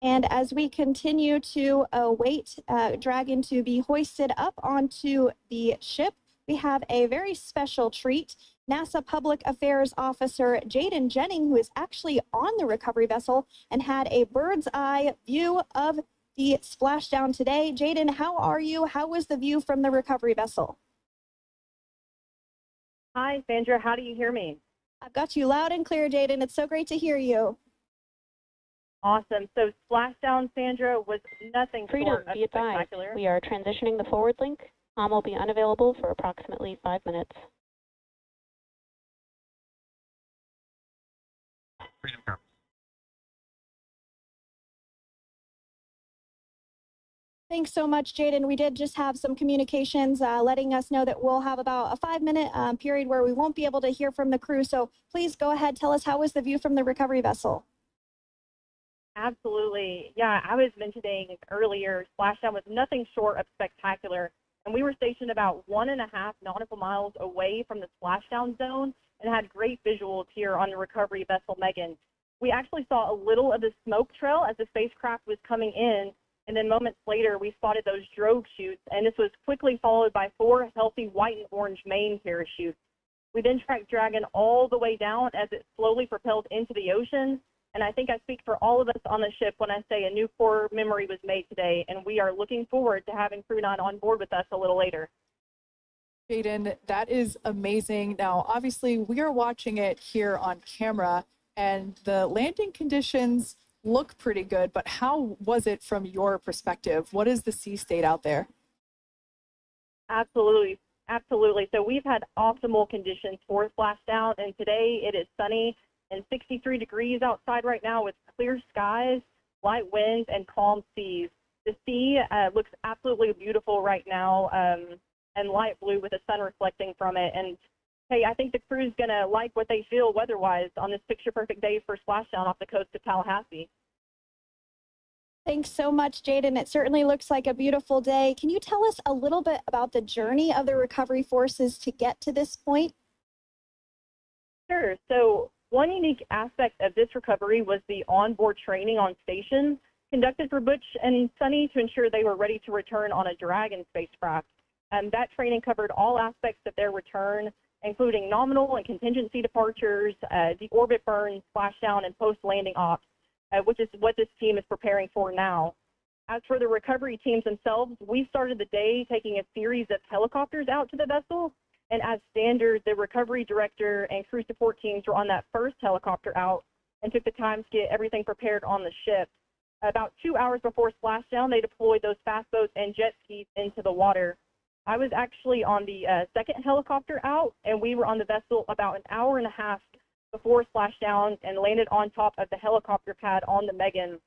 And as we continue to await Dragon to be hoisted up onto the ship, we have a very special treat. NASA Public Affairs Officer Jaden Jennings, who is actually on the recovery vessel and had a bird's eye view of the splashdown today. Jaden, how are you? How was the view from the recovery vessel? Hi, Sandra. How do you hear me? I've got you loud and clear, Jaden. It's so great to hear you. Awesome. So splashdown, Sandra, was nothing Freedom, short of be advised. spectacular. We are transitioning the forward link. Tom will be unavailable for approximately 5 minutes. Freedom. Thanks so much, Jaden. We did just have some communications letting us know that we'll have about a 5-minute period where we won't be able to hear from the crew. So please go ahead, tell us, how was the view from the recovery vessel? Absolutely. Yeah, I was mentioning earlier, splashdown was nothing short of spectacular. And we were stationed about 1.5 nautical miles away from the splashdown zone and had great visuals here on the recovery vessel Megan. We actually saw a little of the smoke trail as the spacecraft was coming in, and then moments later we spotted those drogue chutes, and this was quickly followed by 4 healthy white and orange main parachutes. We then tracked Dragon all the way down as it slowly propelled into the ocean, and I think I speak for all of us on the ship when I say a new core memory was made today, and we are looking forward to having Crew 9 on board with us a little later. Jaden, that is amazing. Now, obviously, we are watching it here on camera, and the landing conditions look pretty good, but how was it from your perspective? What is the sea state out there? Absolutely. Absolutely. So we've had optimal conditions for splashdown, and today it is sunny and 63 degrees outside right now with clear skies, light winds, and calm seas. The sea looks absolutely beautiful right now, and light blue with the sun reflecting from it. And hey, I think the crew's going to like what they feel weather-wise on this picture-perfect day for splashdown off the coast of Tallahassee. Thanks so much, Jaden. It certainly looks like a beautiful day. Can you tell us a little bit about the journey of the recovery forces to get to this point? Sure. So one unique aspect of this recovery was the onboard training on station conducted for Butch and Sunny to ensure they were ready to return on a Dragon spacecraft. That training covered all aspects of their return, including nominal and contingency departures, deorbit burn, splashdown, and post-landing ops, which is what this team is preparing for now. As for the recovery teams themselves, we started the day taking a series of helicopters out to the vessel, and as standard, the recovery director and crew support teams were on that first helicopter out and took the time to get everything prepared on the ship. About 2 hours before splashdown, they deployed those fast boats and jet skis into the water. I was actually on the second helicopter out, and we were on the vessel about 1.5 hours before splashdown and landed on top of the helicopter pad on the Megan.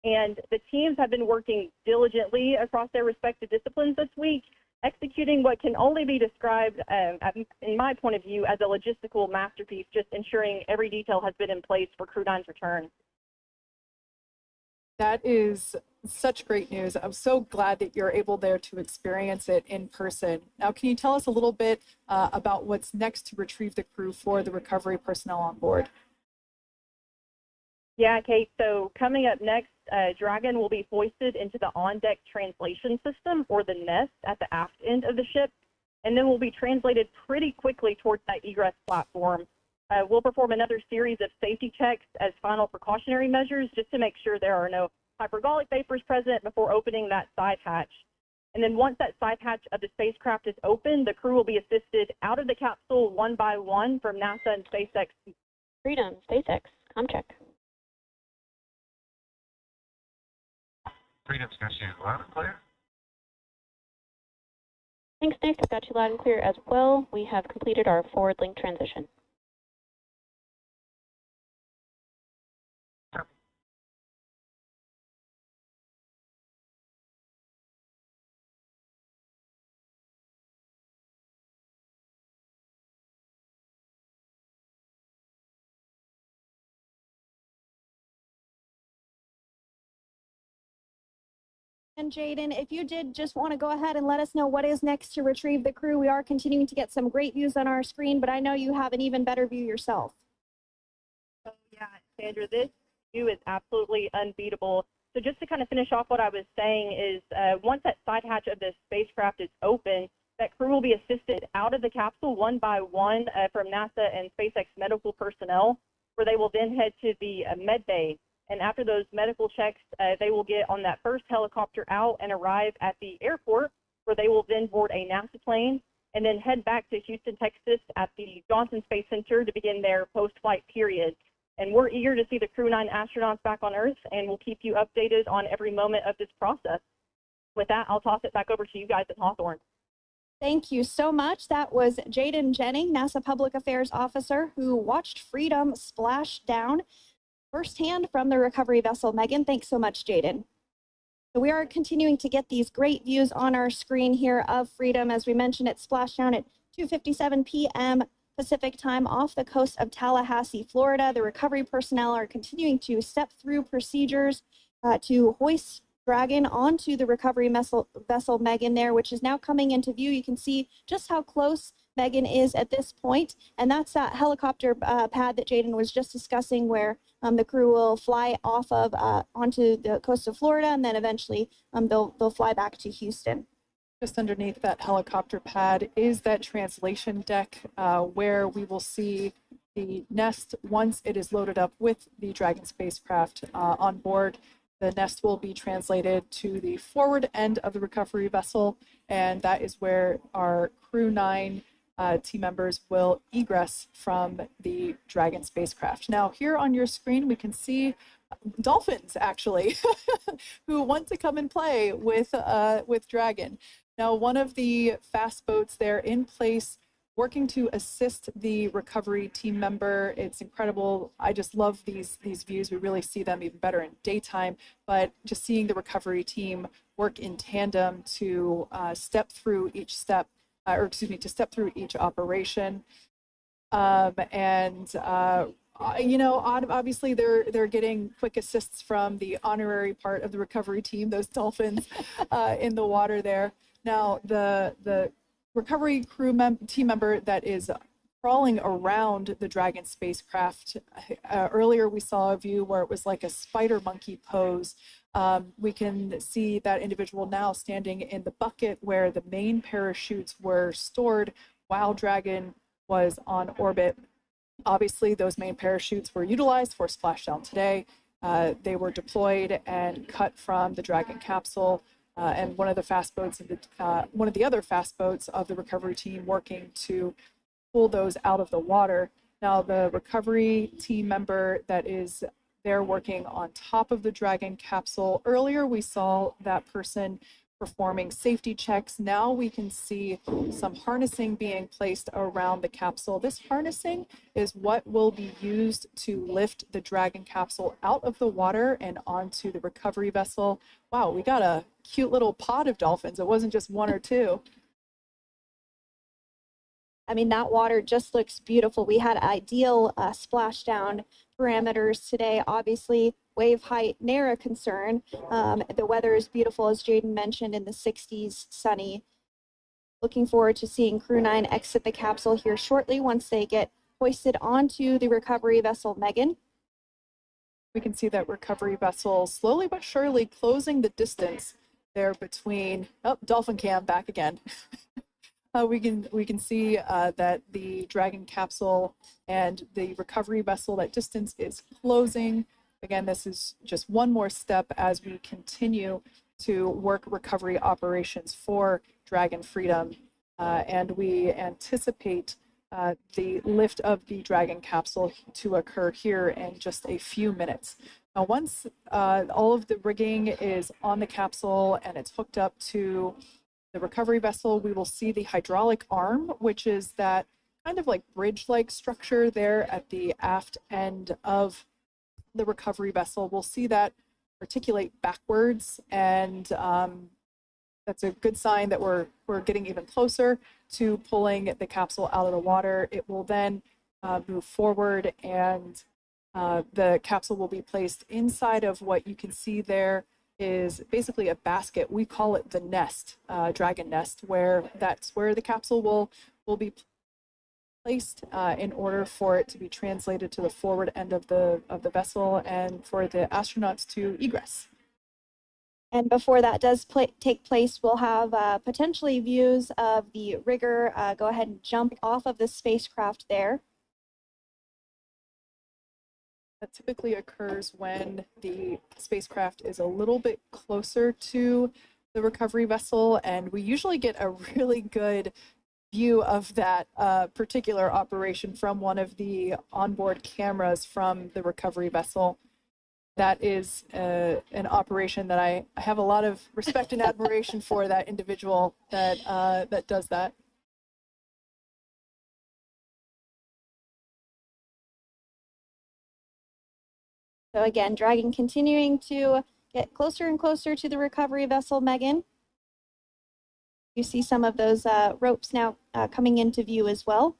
And the teams have been working diligently across their respective disciplines this week, executing what can only be described, in my point of view, as a logistical masterpiece, just ensuring every detail has been in place for Crew 9's return. That is such great news. I'm so glad that you're able there to experience it in person. Now, can you tell us a little bit about what's next to retrieve the crew for the recovery personnel on board? Yeah, Kate. So coming up next, Dragon will be hoisted into the on-deck translation system, or the nest, at the aft end of the ship, and then will be translated pretty quickly towards that egress platform. We'll perform another series of safety checks as final precautionary measures just to make sure there are no hypergolic vapors present before opening that side hatch. And then once that side hatch of the spacecraft is open, the crew will be assisted out of the capsule one by one from NASA and SpaceX. Freedom, SpaceX, check. Freedom's got you loud and clear. Thanks, Nick. I've got you loud and clear as well. We have completed our forward link transition. And Jaden, if you did just want to go ahead and let us know what is next to retrieve the crew, we are continuing to get some great views on our screen, but I know you have an even better view yourself. Oh, yeah, Sandra, this view is absolutely unbeatable. So just to kind of finish off what I was saying is once that side hatch of the spacecraft is open, that crew will be assisted out of the capsule one by one from NASA and SpaceX medical personnel, where they will then head to the med bay. And after those medical checks, they will get on that first helicopter out and arrive at the airport, where they will then board a NASA plane and then head back to Houston, Texas at the Johnson Space Center to begin their post-flight period. And we're eager to see the Crew 9 astronauts back on Earth, and we'll keep you updated on every moment of this process. With that, I'll toss it back over to you guys at Hawthorne. Thank you so much. That was Jaden Jennings, NASA Public Affairs Officer, who watched Freedom splash down firsthand from the recovery vessel. Megan, thanks so much, Jaden. So we are continuing to get these great views on our screen here of Freedom. As we mentioned, it splashed down at 2:57 p.m. Pacific time off the coast of Tallahassee, Florida. The recovery personnel are continuing to step through procedures to hoist Dragon onto the recovery vessel Megan there, which is now coming into view. You can see just how close Megan is at this point, and that's that helicopter pad that Jaden was just discussing, where the crew will fly off of onto the coast of Florida, and then eventually they'll fly back to Houston. Just underneath that helicopter pad is that translation deck where we will see the nest once it is loaded up with the Dragon spacecraft on board. The nest will be translated to the forward end of the recovery vessel, and that is where our Crew 9 team members will egress from the Dragon spacecraft. Now, here on your screen, we can see dolphins, actually, who want to come and play with Dragon. Now, one of the fast boats there in place, working to assist the recovery team member. It's incredible. I just love these views. We really see them even better in daytime, but just seeing the recovery team work in tandem to step through each step, to step through each operation. You know, obviously they're getting quick assists from the honorary part of the recovery team, those dolphins in the water there. Now, the recovery team member that is crawling around the Dragon spacecraft, earlier we saw a view where it was like a spider monkey pose. We can see that individual now standing in the bucket where the main parachutes were stored while Dragon was on orbit. Obviously, those main parachutes were utilized for splashdown today. They were deployed and cut from the Dragon capsule, and one of the fast boats one of the other fast boats of the recovery team working to pull those out of the water. Now, the recovery team member that is there working on top of the Dragon capsule, earlier we saw that person performing safety checks. Now we can see some harnessing being placed around the capsule. This harnessing is what will be used to lift the Dragon capsule out of the water and onto the recovery vessel. Wow, we got a cute little pod of dolphins. It wasn't just one or two. I mean, that water just looks beautiful. We had ideal splashdown parameters today. Obviously, wave height, ne'er a concern. The weather is beautiful, as Jaden mentioned, in the 60s, sunny. Looking forward to seeing Crew 9 exit the capsule here shortly once they get hoisted onto the recovery vessel Megan. We can see that recovery vessel slowly but surely closing the distance there between, oh, dolphin cam back again. We can see that the Dragon capsule and the recovery vessel, that distance is closing. Again, this is just one more step as we continue to work recovery operations for Dragon Freedom, and we anticipate the lift of the Dragon capsule to occur here in just a few minutes. Now, once all of the rigging is on the capsule and it's hooked up to the recovery vessel, we will see the hydraulic arm, which is that kind of like bridge-like structure there at the aft end of the recovery vessel. We'll see that articulate backwards, and that's a good sign that we're getting even closer to pulling the capsule out of the water. It will then move forward, and the capsule will be placed inside of what you can see there is basically a basket. We call it the nest, Dragon nest, where that's where the capsule will be placed in order for it to be translated to the forward end of the vessel and for the astronauts to egress. And before that does take place, we'll have potentially views of the rigger go ahead and jump off of the spacecraft there. That typically occurs when the spacecraft is a little bit closer to the recovery vessel, and we usually get a really good view of that particular operation from one of the onboard cameras from the recovery vessel. That is an operation that I have a lot of respect and admiration for, that individual that does that. So again, Dragon continuing to get closer and closer to the recovery vessel, Megan. You see some of those ropes now coming into view as well.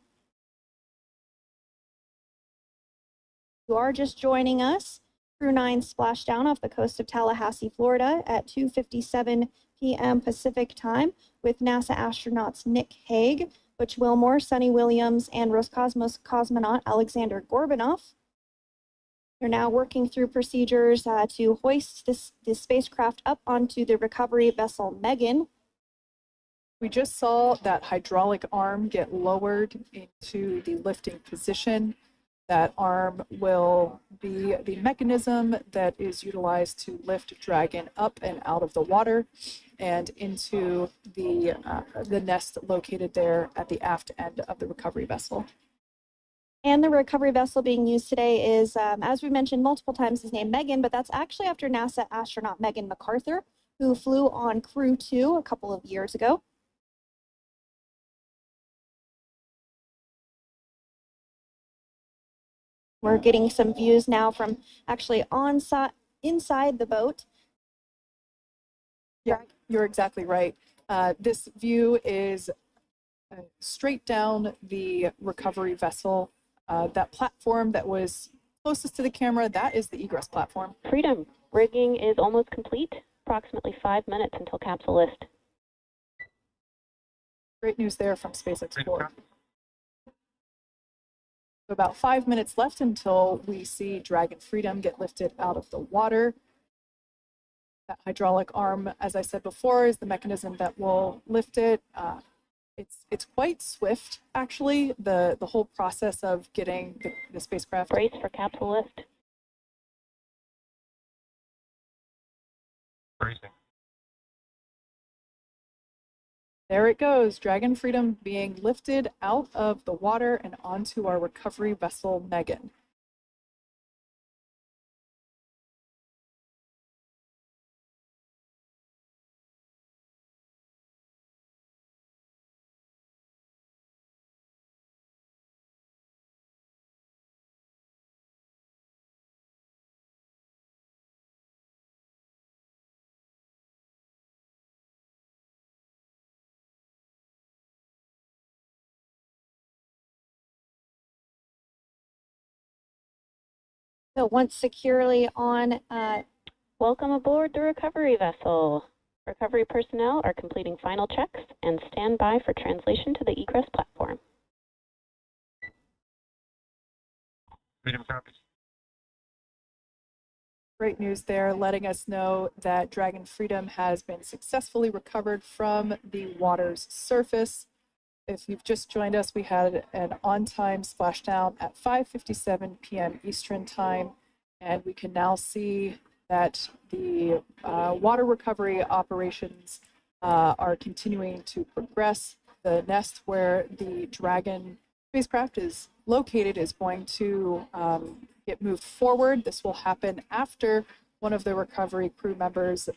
You are just joining us. Crew 9 splashed down off the coast of Tallahassee, Florida at 2:57 p.m. Pacific time with NASA astronauts Nick Hague, Butch Wilmore, Sunny Williams, and Roscosmos cosmonaut Alexander Gorbanov. They're now working through procedures to hoist this spacecraft up onto the recovery vessel Megan. We just saw that hydraulic arm get lowered into the lifting position. That arm will be the mechanism that is utilized to lift Dragon up and out of the water and into the nest located there at the aft end of the recovery vessel. And the recovery vessel being used today is, as we mentioned multiple times, is named Megan, but that's actually after NASA astronaut Megan MacArthur, who flew on Crew 2 a couple of years ago. We're getting some views now from actually inside the boat. Yeah, you're exactly right. This view is straight down the recovery vessel. That platform that was closest to the camera, that is the egress platform. Freedom, rigging is almost complete. Approximately 5 minutes until capsule lift. Great news there from Space Explorer. So about 5 minutes left until we see Dragon Freedom get lifted out of the water. That hydraulic arm, as I said before, is the mechanism that will lift it. It's quite swift, actually, the whole process of getting the spacecraft. Brace for capsule lift. Bracing. There it goes, Dragon Freedom being lifted out of the water and onto our recovery vessel, Megan. So once securely on, Welcome aboard the recovery vessel. Recovery personnel are completing final checks and stand by for translation to the egress platform. Freedom copies. Great news there, letting us know that Dragon Freedom has been successfully recovered from the water's surface. If you've just joined us, we had an on-time splashdown at 5:57 p.m. Eastern Time, and we can now see that the water recovery operations are continuing to progress. The nest where the Dragon spacecraft is located is going to get moved forward. This will happen after one of the recovery crew members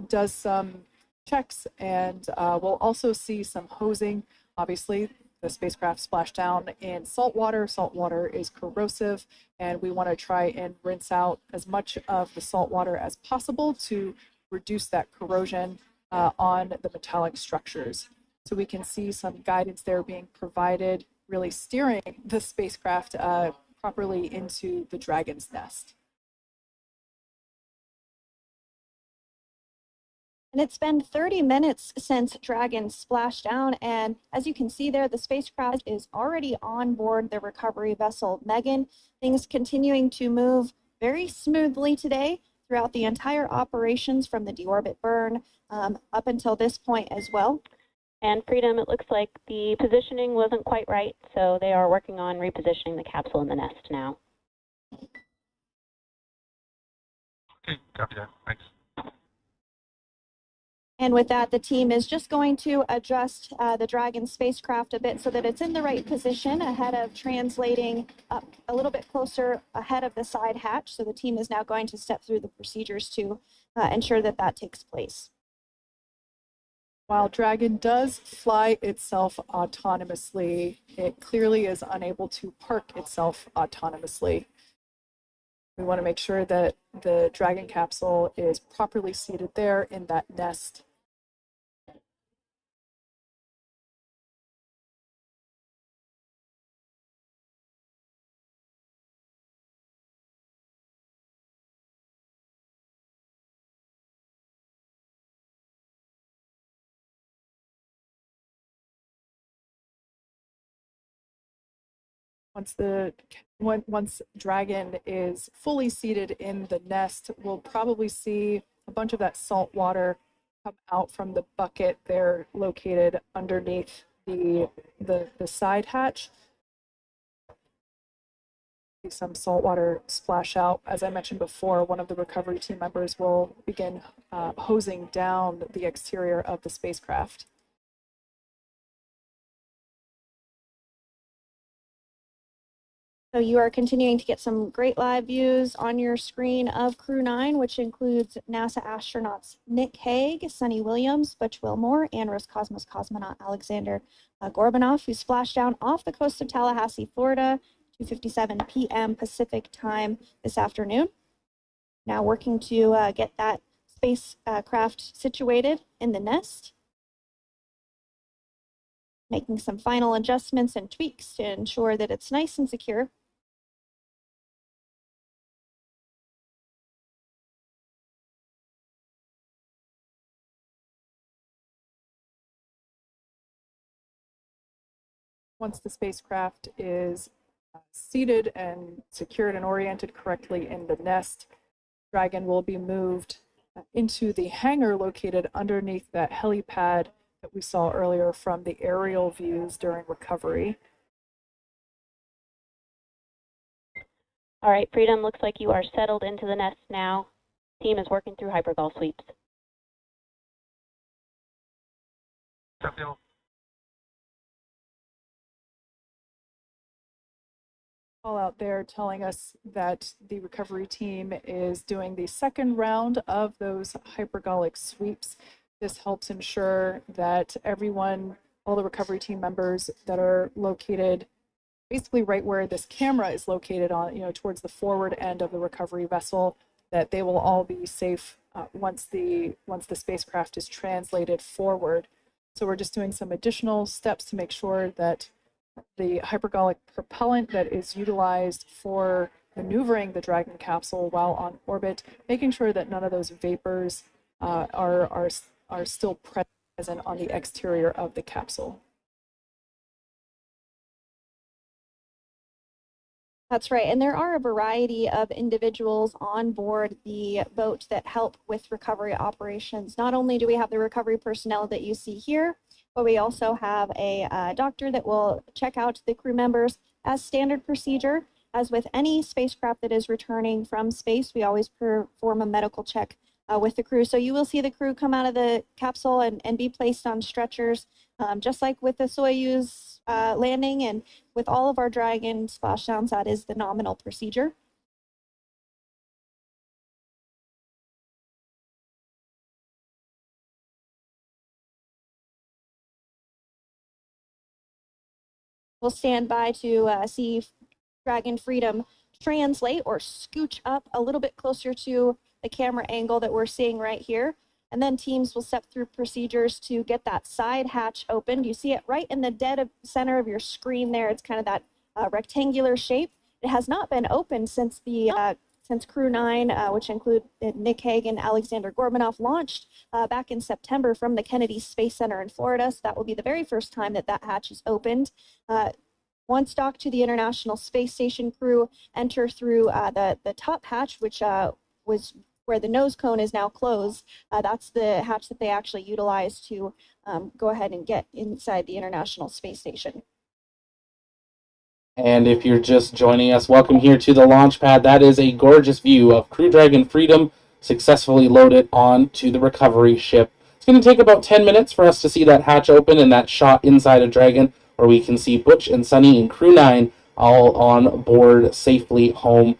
does some checks, and we'll also see some hosing. Obviously, the spacecraft splashed down in salt water. Salt water is corrosive, and we want to try and rinse out as much of the salt water as possible to reduce that corrosion on the metallic structures. So we can see some guidance there being provided, really steering the spacecraft properly into the Dragon's nest. and it's been 30 minutes since Dragon splashed down, and as you can see there, the spacecraft is already on board the recovery vessel Megan. Things continuing to move very smoothly today throughout the entire operations from the deorbit burn up until this point as well. And Freedom, it looks like the positioning wasn't quite right, so they are working on repositioning the capsule in the nest now. Okay, copy that. Thanks. And with that, the team is just going to adjust the Dragon spacecraft a bit so that it's in the right position ahead of translating up a little bit closer ahead of the side hatch. So the team is now going to step through the procedures to ensure that that takes place. While Dragon does fly itself autonomously, it clearly is unable to park itself autonomously. We want to make sure that the Dragon capsule is properly seated there in that nest. Once Dragon is fully seated in the nest, we'll probably see a bunch of that salt water come out from the bucket there located underneath the side hatch. Some salt water splash out. As I mentioned before, one of the recovery team members will begin hosing down the exterior of the spacecraft. So you are continuing to get some great live views on your screen of Crew 9, which includes NASA astronauts Nick Hague, Sunny Williams, Butch Wilmore, and Roscosmos cosmonaut Alexander Gorbanov, who splashed down off the coast of Tallahassee, Florida, 2:57 p.m. Pacific time this afternoon. Now working to get that spacecraft situated in the nest, making some final adjustments and tweaks to ensure that it's nice and secure. Once the spacecraft is seated and secured and oriented correctly in the nest, Dragon will be moved into the hangar located underneath that helipad that we saw earlier from the aerial views during recovery. All right, Freedom, looks like you are settled into the nest now. Team is working through hypergol sweeps. Call out there telling us that the recovery team is doing the second round of those hypergolic sweeps. This helps ensure that everyone, all the recovery team members that are located basically right where this camera is located on, towards the forward end of the recovery vessel, that they will all be safe once the spacecraft is translated forward. So we're just doing some additional steps to make sure that the hypergolic propellant that is utilized for maneuvering the Dragon capsule while on orbit, making sure that none of those vapors are still present on the exterior of the capsule. That's right. And there are a variety of individuals on board the boat that help with recovery operations. Not only do we have the recovery personnel that you see here, but we also have a doctor that will check out the crew members as standard procedure. As with any spacecraft that is returning from space, we always perform a medical check with the crew. So you will see the crew come out of the capsule and be placed on stretchers, just like with the Soyuz landing and with all of our Dragon splashdowns. That is the nominal procedure. We'll stand by to see Dragon Freedom translate or scooch up a little bit closer to the camera angle that we're seeing right here. And then teams will step through procedures to get that side hatch opened. You see it right in the dead center of your screen there. It's kind of that rectangular shape. It has not been opened since since Crew 9, which include Nick Hague and Alexander Gorbanov, launched back in September from the Kennedy Space Center in Florida. So that will be the very first time that that hatch is opened. Once docked to the International Space Station, crew enter through the top hatch, which was where the nose cone is now closed. That's the hatch that they actually utilize to go ahead and get inside the International Space Station. And if you're just joining us, welcome here to the launch pad. That is a gorgeous view of Crew Dragon Freedom successfully loaded onto the recovery ship. It's going to take about 10 minutes for us to see that hatch open and that shot inside of Dragon, where we can see Butch and Sunny and Crew 9 all on board safely home.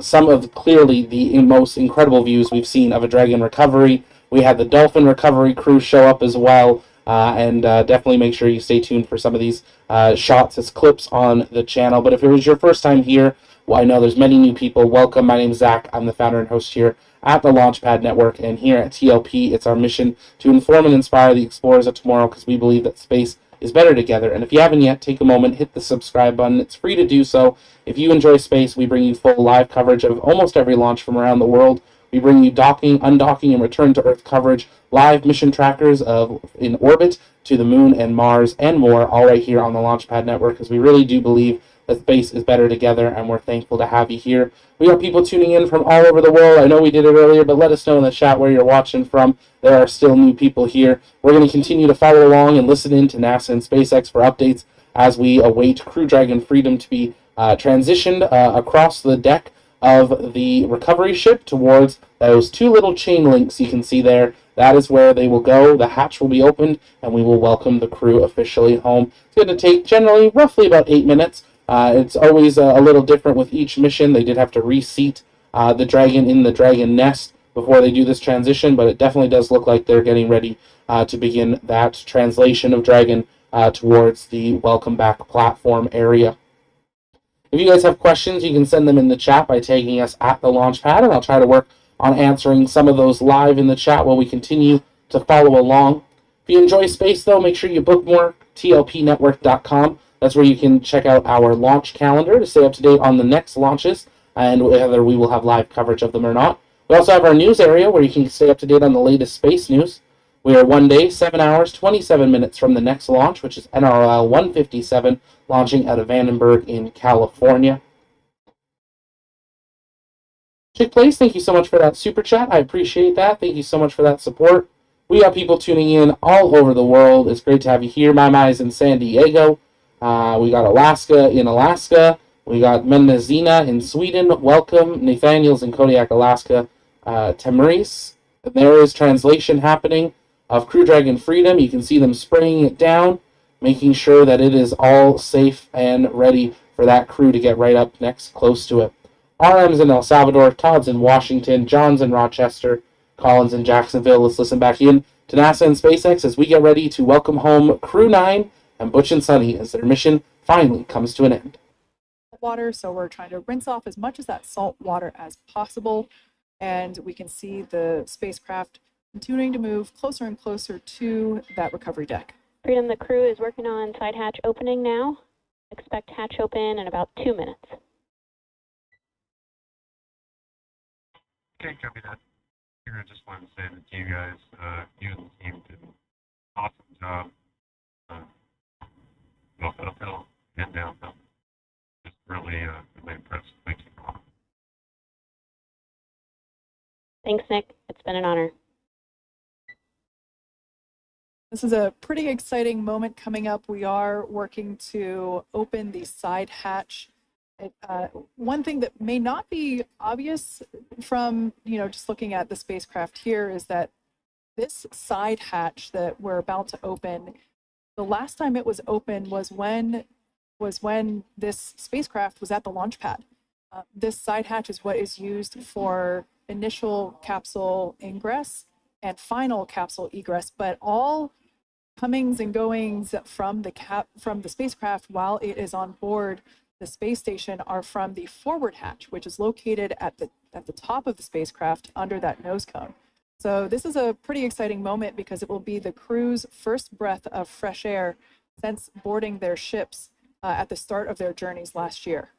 Some of clearly the most incredible views we've seen of a Dragon recovery. We had the Dolphin recovery crew show up as well, and definitely make sure you stay tuned for some of these shots as clips on the channel. But if it was your first time here, Well, I know there's many new people. Welcome. My name's Zach. I'm the founder and host here at the Launchpad Network, and here at TLP, it's our mission to inform and inspire the explorers of tomorrow because we believe that space is better together. And if you haven't yet, take a moment, hit the subscribe button. It's free to do so. If you enjoy space, we bring you full live coverage of almost every launch from around the world. We bring you docking, undocking, and return to Earth coverage, live mission trackers of in orbit to the moon and Mars, and more, all right here on the Launchpad Network, because we really do believe that space is better together, and we're thankful to have you here. We got people tuning in from all over the world. I know we did it earlier, but let us know in the chat where you're watching from. There are still new people here. We're going to continue to follow along and listen in to NASA and SpaceX for updates as we await Crew Dragon Freedom to be transitioned across the deck of the recovery ship towards those two little chain links you can see there. That is where they will go. The hatch will be opened, and we will welcome the crew officially home. It's going to take generally roughly about 8 minutes. It's always a little different with each mission. They did have to reseat the Dragon in the Dragon nest before they do this transition, but it definitely does look like they're getting ready to begin that translation of Dragon towards the welcome back platform area. If you guys have questions, you can send them in the chat by tagging us at the Launchpad, and I'll try to work on answering some of those live in the chat while we continue to follow along. If you enjoy space, though, make sure you bookmark tlpnetwork.com. That's where you can check out our launch calendar to stay up to date on the next launches and whether we will have live coverage of them or not. We also have our news area where you can stay up to date on the latest space news. We are 1 day, 7 hours, 27 minutes from the next launch, which is NRL 157, launching out of Vandenberg in California. Chick Place, thank you so much for that super chat. I appreciate that. Thank you so much for that support. We got people tuning in all over the world. It's great to have you here. My is in San Diego. We got Alaska in Alaska. We got Mendocino in Sweden. Welcome. Nathaniel's in Kodiak, Alaska. Tamaris. There is translation happening of Crew Dragon Freedom. You can see them spraying it down, making sure that it is all safe and ready for that crew to get right up next close to it. RM's in El Salvador, Todd's in Washington, John's in Rochester, Collins in Jacksonville. Let's listen back in to NASA and SpaceX as we get ready to welcome home Crew 9 and Butch and Sunny as their mission finally comes to an end. Water, so we're trying to rinse off as much of that salt water as possible, and we can see the spacecraft continuing to move closer and closer to that recovery deck. Freedom, the crew is working on side hatch opening now. Expect hatch open in about 2 minutes. Okay, copy that. Here, I just wanted to say that you guys, you and the team did an awesome job. Both uphill and downhill. Just really, really impressed. Thank you. Thanks, Nick. It's been an honor. This is a pretty exciting moment coming up. We are working to open the side hatch. One thing that may not be obvious from, just looking at the spacecraft here is that this side hatch that we're about to open, the last time it was open was when this spacecraft was at the launch pad. This side hatch is what is used for initial capsule ingress and final capsule egress, but all comings and goings from the spacecraft while it is on board the space station are from the forward hatch, which is located at the top of the spacecraft under that nose cone. So this is a pretty exciting moment because it will be the crew's first breath of fresh air since boarding their ships at the start of their journeys last year.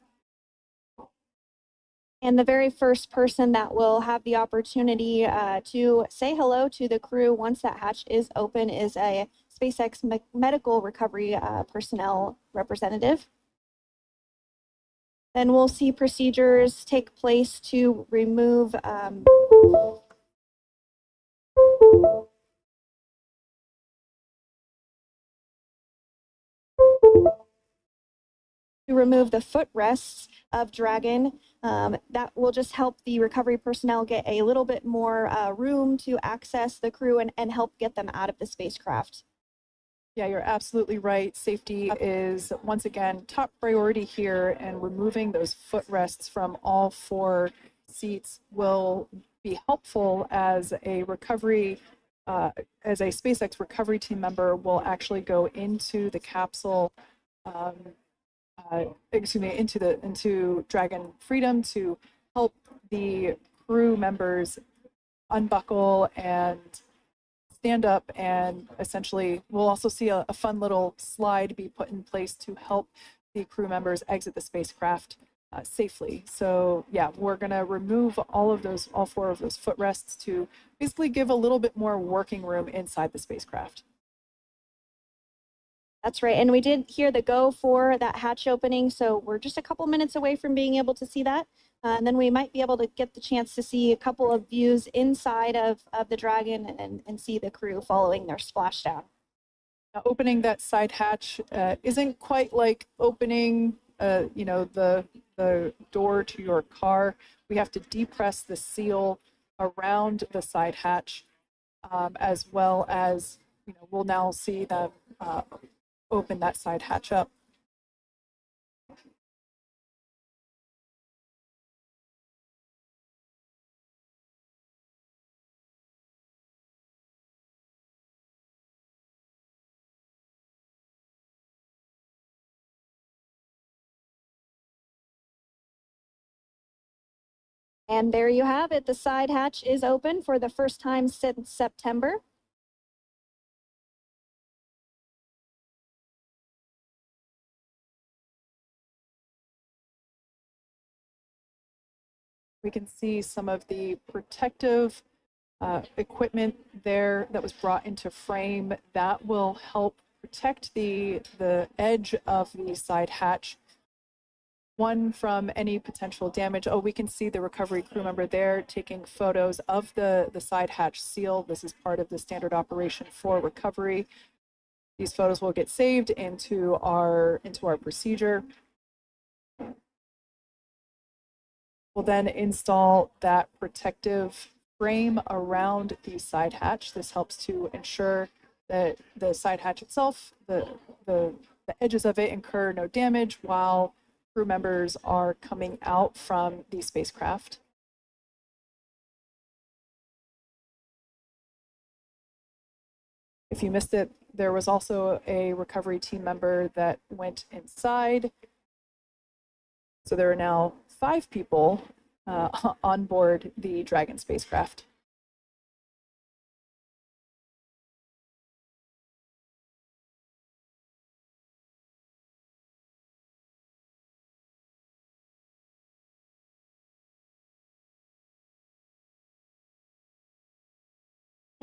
And the very first person that will have the opportunity to say hello to the crew once that hatch is open is a SpaceX medical recovery personnel representative. Then we'll see procedures take place to remove the footrests of Dragon. That will just help the recovery personnel get a little bit more room to access the crew and help get them out of the spacecraft. Yeah, you're absolutely right. Safety is, once again, top priority here, and removing those footrests from all 4 seats will be helpful as a recovery, as a SpaceX recovery team member will actually go into the capsule into Dragon Freedom to help the crew members unbuckle and stand up, and essentially we'll also see a fun little slide be put in place to help the crew members exit the spacecraft safely. So yeah, we're gonna remove all 4 of those footrests to basically give a little bit more working room inside the spacecraft. That's right. And we did hear the go for that hatch opening. So we're just a couple minutes away from being able to see that. And then we might be able to get the chance to see a couple of views inside of the Dragon and see the crew following their splashdown. Now, opening that side hatch isn't quite like opening, the door to your car. We have to depress the seal around the side hatch, as well as, we'll now see them open that side hatch up. And there you have it. The side hatch is open for the first time since September. We can see some of the protective equipment there that was brought into frame that will help protect the edge of the side hatch, one, from any potential damage. Oh, we can see the recovery crew member there taking photos of the side hatch seal. This is part of the standard operation for recovery. These photos will get saved into our procedure. We'll then install that protective frame around the side hatch. This helps to ensure that the side hatch itself, the edges of it, incur no damage while crew members are coming out from the spacecraft. If you missed it, there was also a recovery team member that went inside. So there are now 5 people on board the Dragon spacecraft.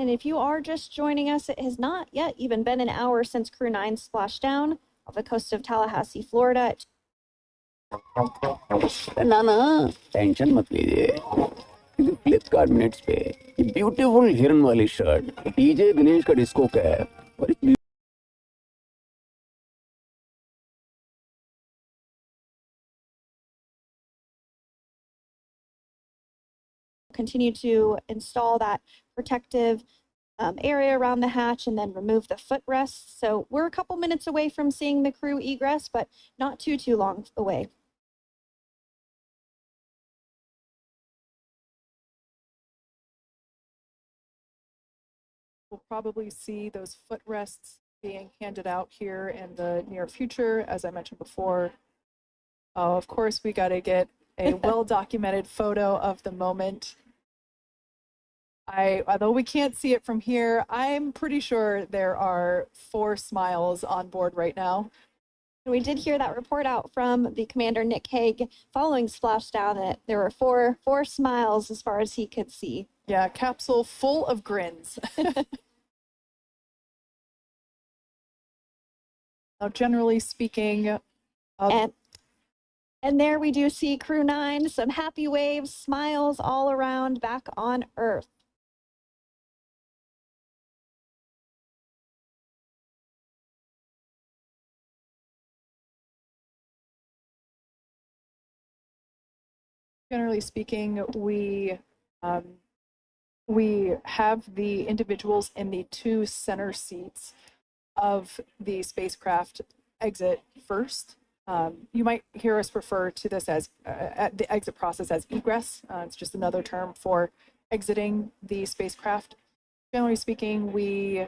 And if you are just joining us, it has not yet even been an hour since Crew 9 splashed down off the coast of Tallahassee, Florida. ना tension मत लीजिए, Flipkart minutes पे beautiful हिरन वाली shirt, DJ Ganesh का disco cap और continue to install that protective area around the hatch and then remove the footrests. So we're a couple minutes away from seeing the crew egress, but not too long away. We'll probably see those footrests being handed out here in the near future, as I mentioned before. Of course, we got to get a well-documented photo of the moment. Although we can't see it from here, I'm pretty sure there are 4 smiles on board right now. We did hear that report out from the commander, Nick Hague, following splashdown, that there were four smiles as far as he could see. Yeah, capsule full of grins. Now, generally speaking, and there we do see Crew 9, some happy waves, smiles all around back on Earth. Generally speaking, we have the individuals in the 2 center seats of the spacecraft exit first. You might hear us refer to this as the exit process as egress. It's just another term for exiting the spacecraft. Generally speaking, we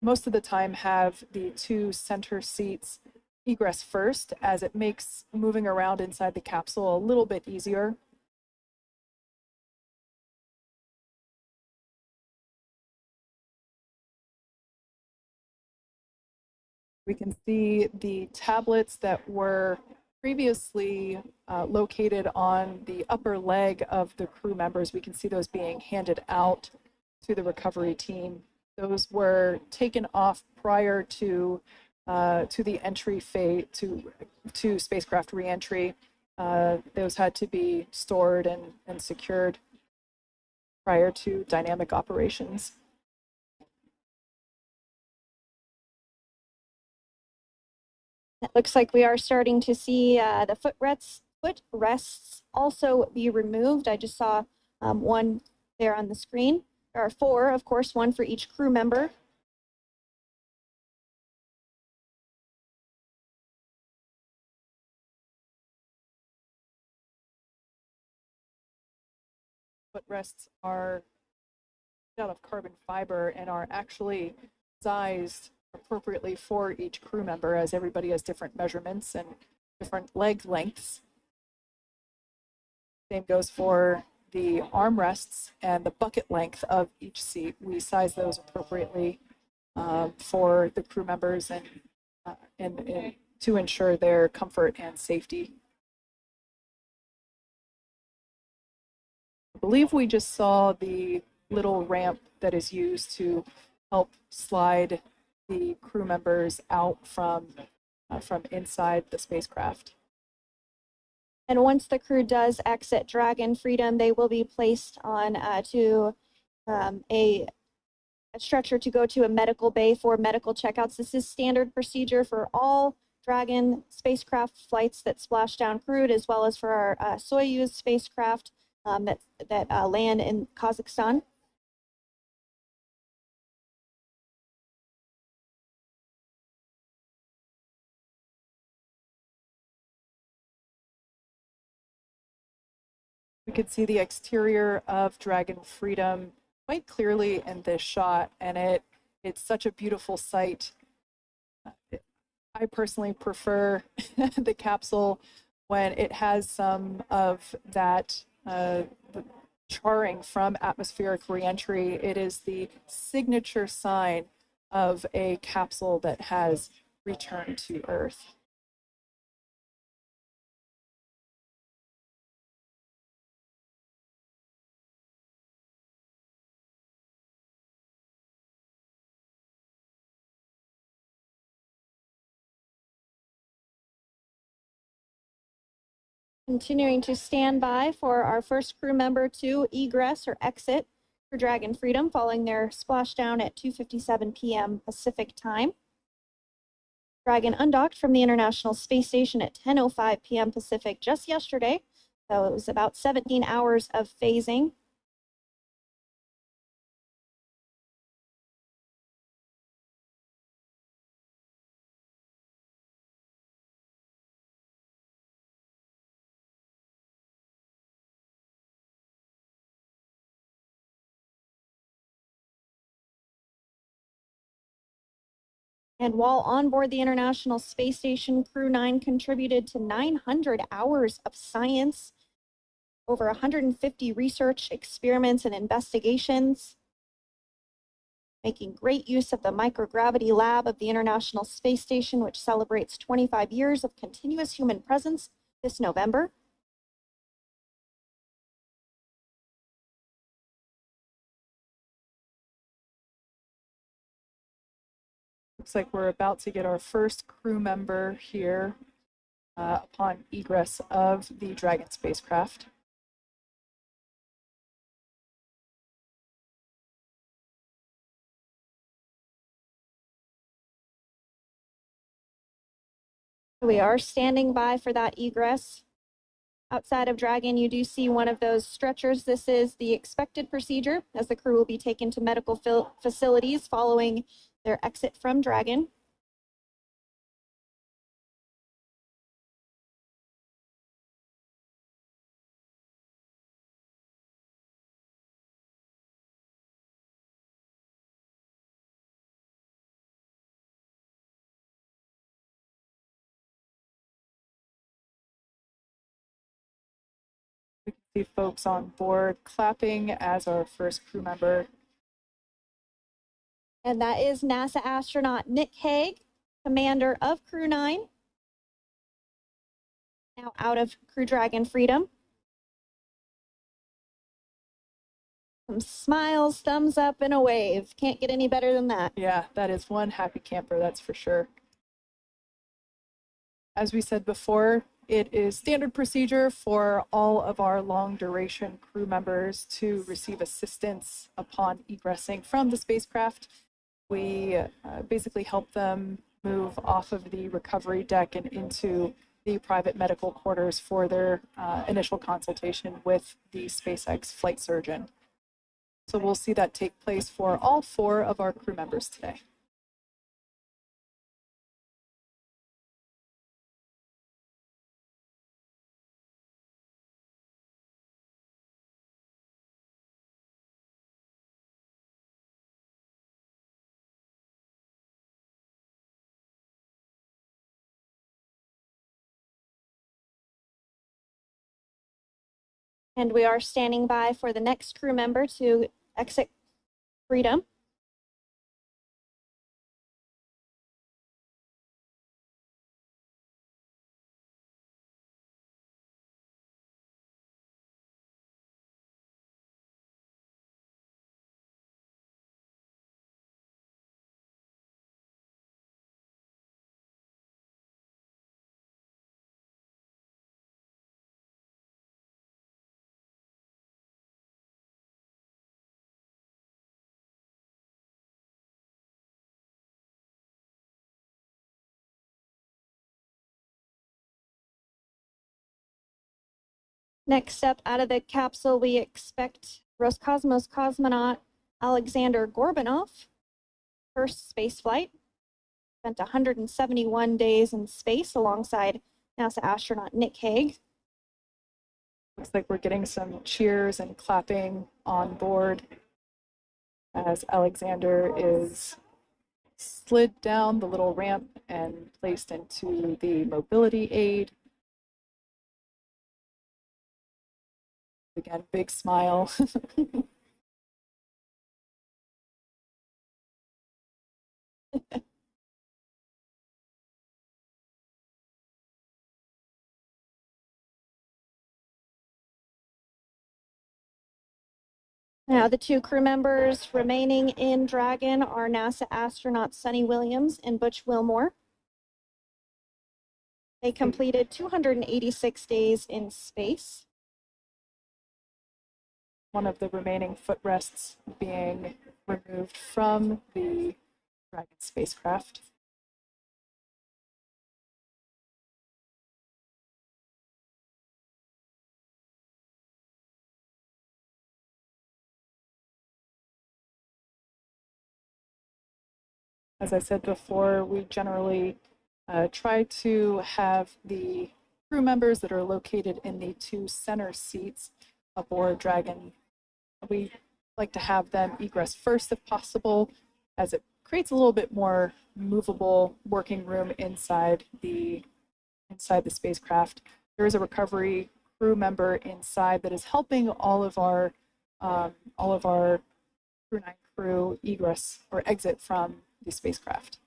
most of the time have the 2 center seats egress first, as it makes moving around inside the capsule a little bit easier. We can see the tablets that were previously located on the upper leg of the crew members. We can see those being handed out to the recovery team. Those were taken off prior to the entry phase, to spacecraft reentry. Those had to be stored and secured prior to dynamic operations. It looks like we are starting to see the footrests also be removed. I just saw one there on the screen. There are 4, of course, one for each crew member. Footrests are out of carbon fiber and are actually sized appropriately for each crew member, as everybody has different measurements and different leg lengths. Same goes for the armrests and the bucket length of each seat. We size those appropriately for the crew members and to ensure their comfort and safety. I believe we just saw the little ramp that is used to help slide the crew members out from inside the spacecraft. And once the crew does exit Dragon Freedom, they will be placed on a stretcher to go to a medical bay for medical checkouts. This is standard procedure for all Dragon spacecraft flights that splash down crewed, as well as for our Soyuz spacecraft that land in Kazakhstan. We could see the exterior of Dragon Freedom quite clearly in this shot, and it's such a beautiful sight. I personally prefer the capsule when it has some of that charring from atmospheric reentry. It is the signature sign of a capsule that has returned to Earth. Continuing to stand by for our first crew member to egress or exit for Dragon Freedom following their splashdown at 2:57 p.m. Pacific time. Dragon undocked from the International Space Station at 10:05 p.m. Pacific just yesterday, so it was about 17 hours of phasing. And while on board the International Space Station, Crew 9 contributed to 900 hours of science, over 150 research experiments and investigations, making great use of the microgravity lab of the International Space Station, which celebrates 25 years of continuous human presence this November. Looks like we're about to get our first crew member here upon egress of the Dragon spacecraft. We are standing by for that egress. Outside of Dragon, you do see one of those stretchers. This is the expected procedure, as the crew will be taken to medical facilities following their exit from Dragon. The folks on board clapping as our first crew member. And that is NASA astronaut Nick Hague, commander of Crew 9, now out of Crew Dragon Freedom. Some smiles, thumbs up, and a wave. Can't get any better than that. Yeah, that is one happy camper, that's for sure. As we said before, it is standard procedure for all of our long duration crew members to receive assistance upon egressing from the spacecraft. We basically help them move off of the recovery deck and into the private medical quarters for their initial consultation with the SpaceX flight surgeon. So we'll see that take place for all 4 of our crew members today. And we are standing by for the next crew member to exit Freedom. Next up, out of the capsule, we expect Roscosmos cosmonaut Alexander Gorbanov, first space flight. Spent 171 days in space alongside NASA astronaut Nick Hague. Looks like we're getting some cheers and clapping on board as Alexander is slid down the little ramp and placed into the mobility aid. Again, big smile. Now, the 2 crew members remaining in Dragon are NASA astronauts Sunny Williams and Butch Wilmore. They completed 286 days in space. One of the remaining footrests being removed from the Dragon spacecraft. As I said before, we generally try to have the crew members that are located in the 2 center seats aboard Dragon. We like to have them egress first if possible, as it creates a little bit more movable working room inside the spacecraft. There is a recovery crew member inside that is helping all of our Crew 9 crew egress or exit from the spacecraft.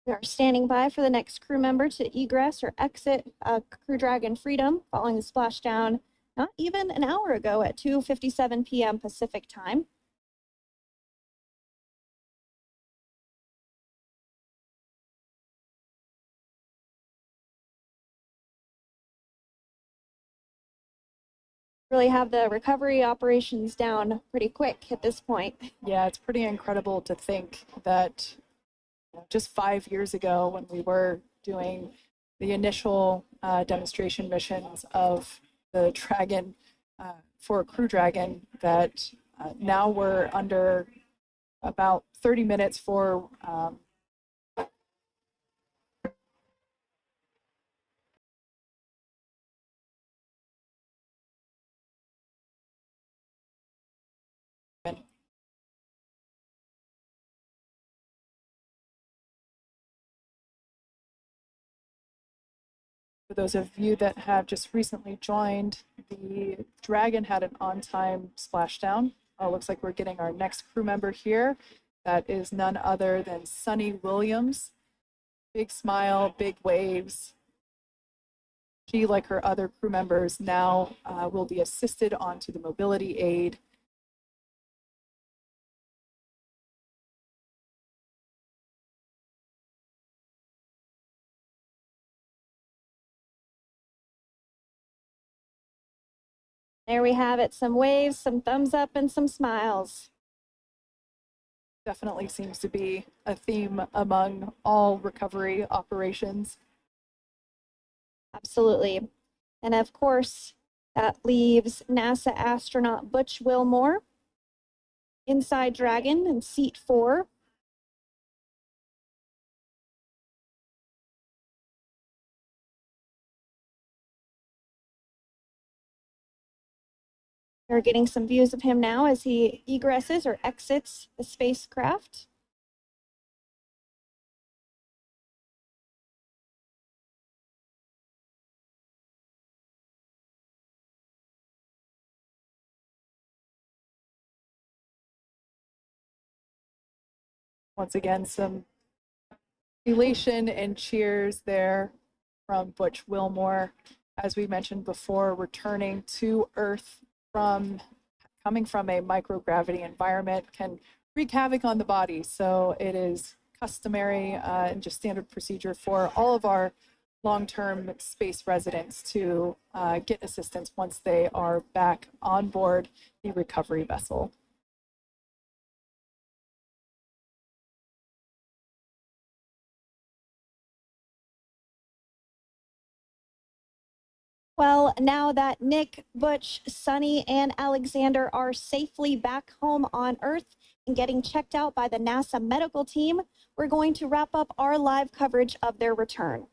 We are standing by for the next crew member to egress or exit Crew Dragon Freedom following the splashdown not even an hour ago at 2:57 p.m. Pacific time. Really have the recovery operations down pretty quick at this point. Yeah, it's pretty incredible to think that just 5 years ago, when we were doing the initial demonstration missions of the Dragon for Crew Dragon, that now we're under about 30 minutes for for those of you that have just recently joined, the Dragon had an on-time splashdown. Looks like we're getting our next crew member here. That is none other than Sunny Williams. Big smile, big waves. She, like her other crew members, now will be assisted onto the mobility aid. There we have it, some waves, some thumbs up, and some smiles. Definitely seems to be a theme among all recovery operations. Absolutely. And of course, that leaves NASA astronaut Butch Wilmore inside Dragon in seat 4. We're getting some views of him now as he egresses or exits the spacecraft. Once again, some elation and cheers there from Butch Wilmore. As we mentioned before, returning to Earth from coming from a microgravity environment can wreak havoc on the body. So it is customary and just standard procedure for all of our long-term space residents to get assistance once they are back on board the recovery vessel. Well, now that Nick, Butch, Sunny, and Alexander are safely back home on Earth and getting checked out by the NASA medical team, we're going to wrap up our live coverage of their return.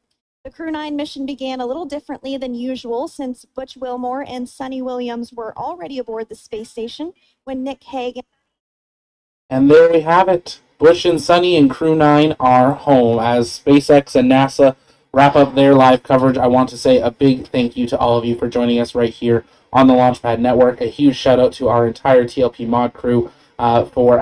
The Crew 9 mission began a little differently than usual since Butch Wilmore and Sunny Williams were already aboard the space station when Nick Hague. And there we have it. Butch and Sunny and Crew 9 are home. As SpaceX and NASA wrap up their live coverage, I want to say a big thank you to all of you for joining us right here on the Launchpad Network. A huge shout out to our entire TLP mod crew for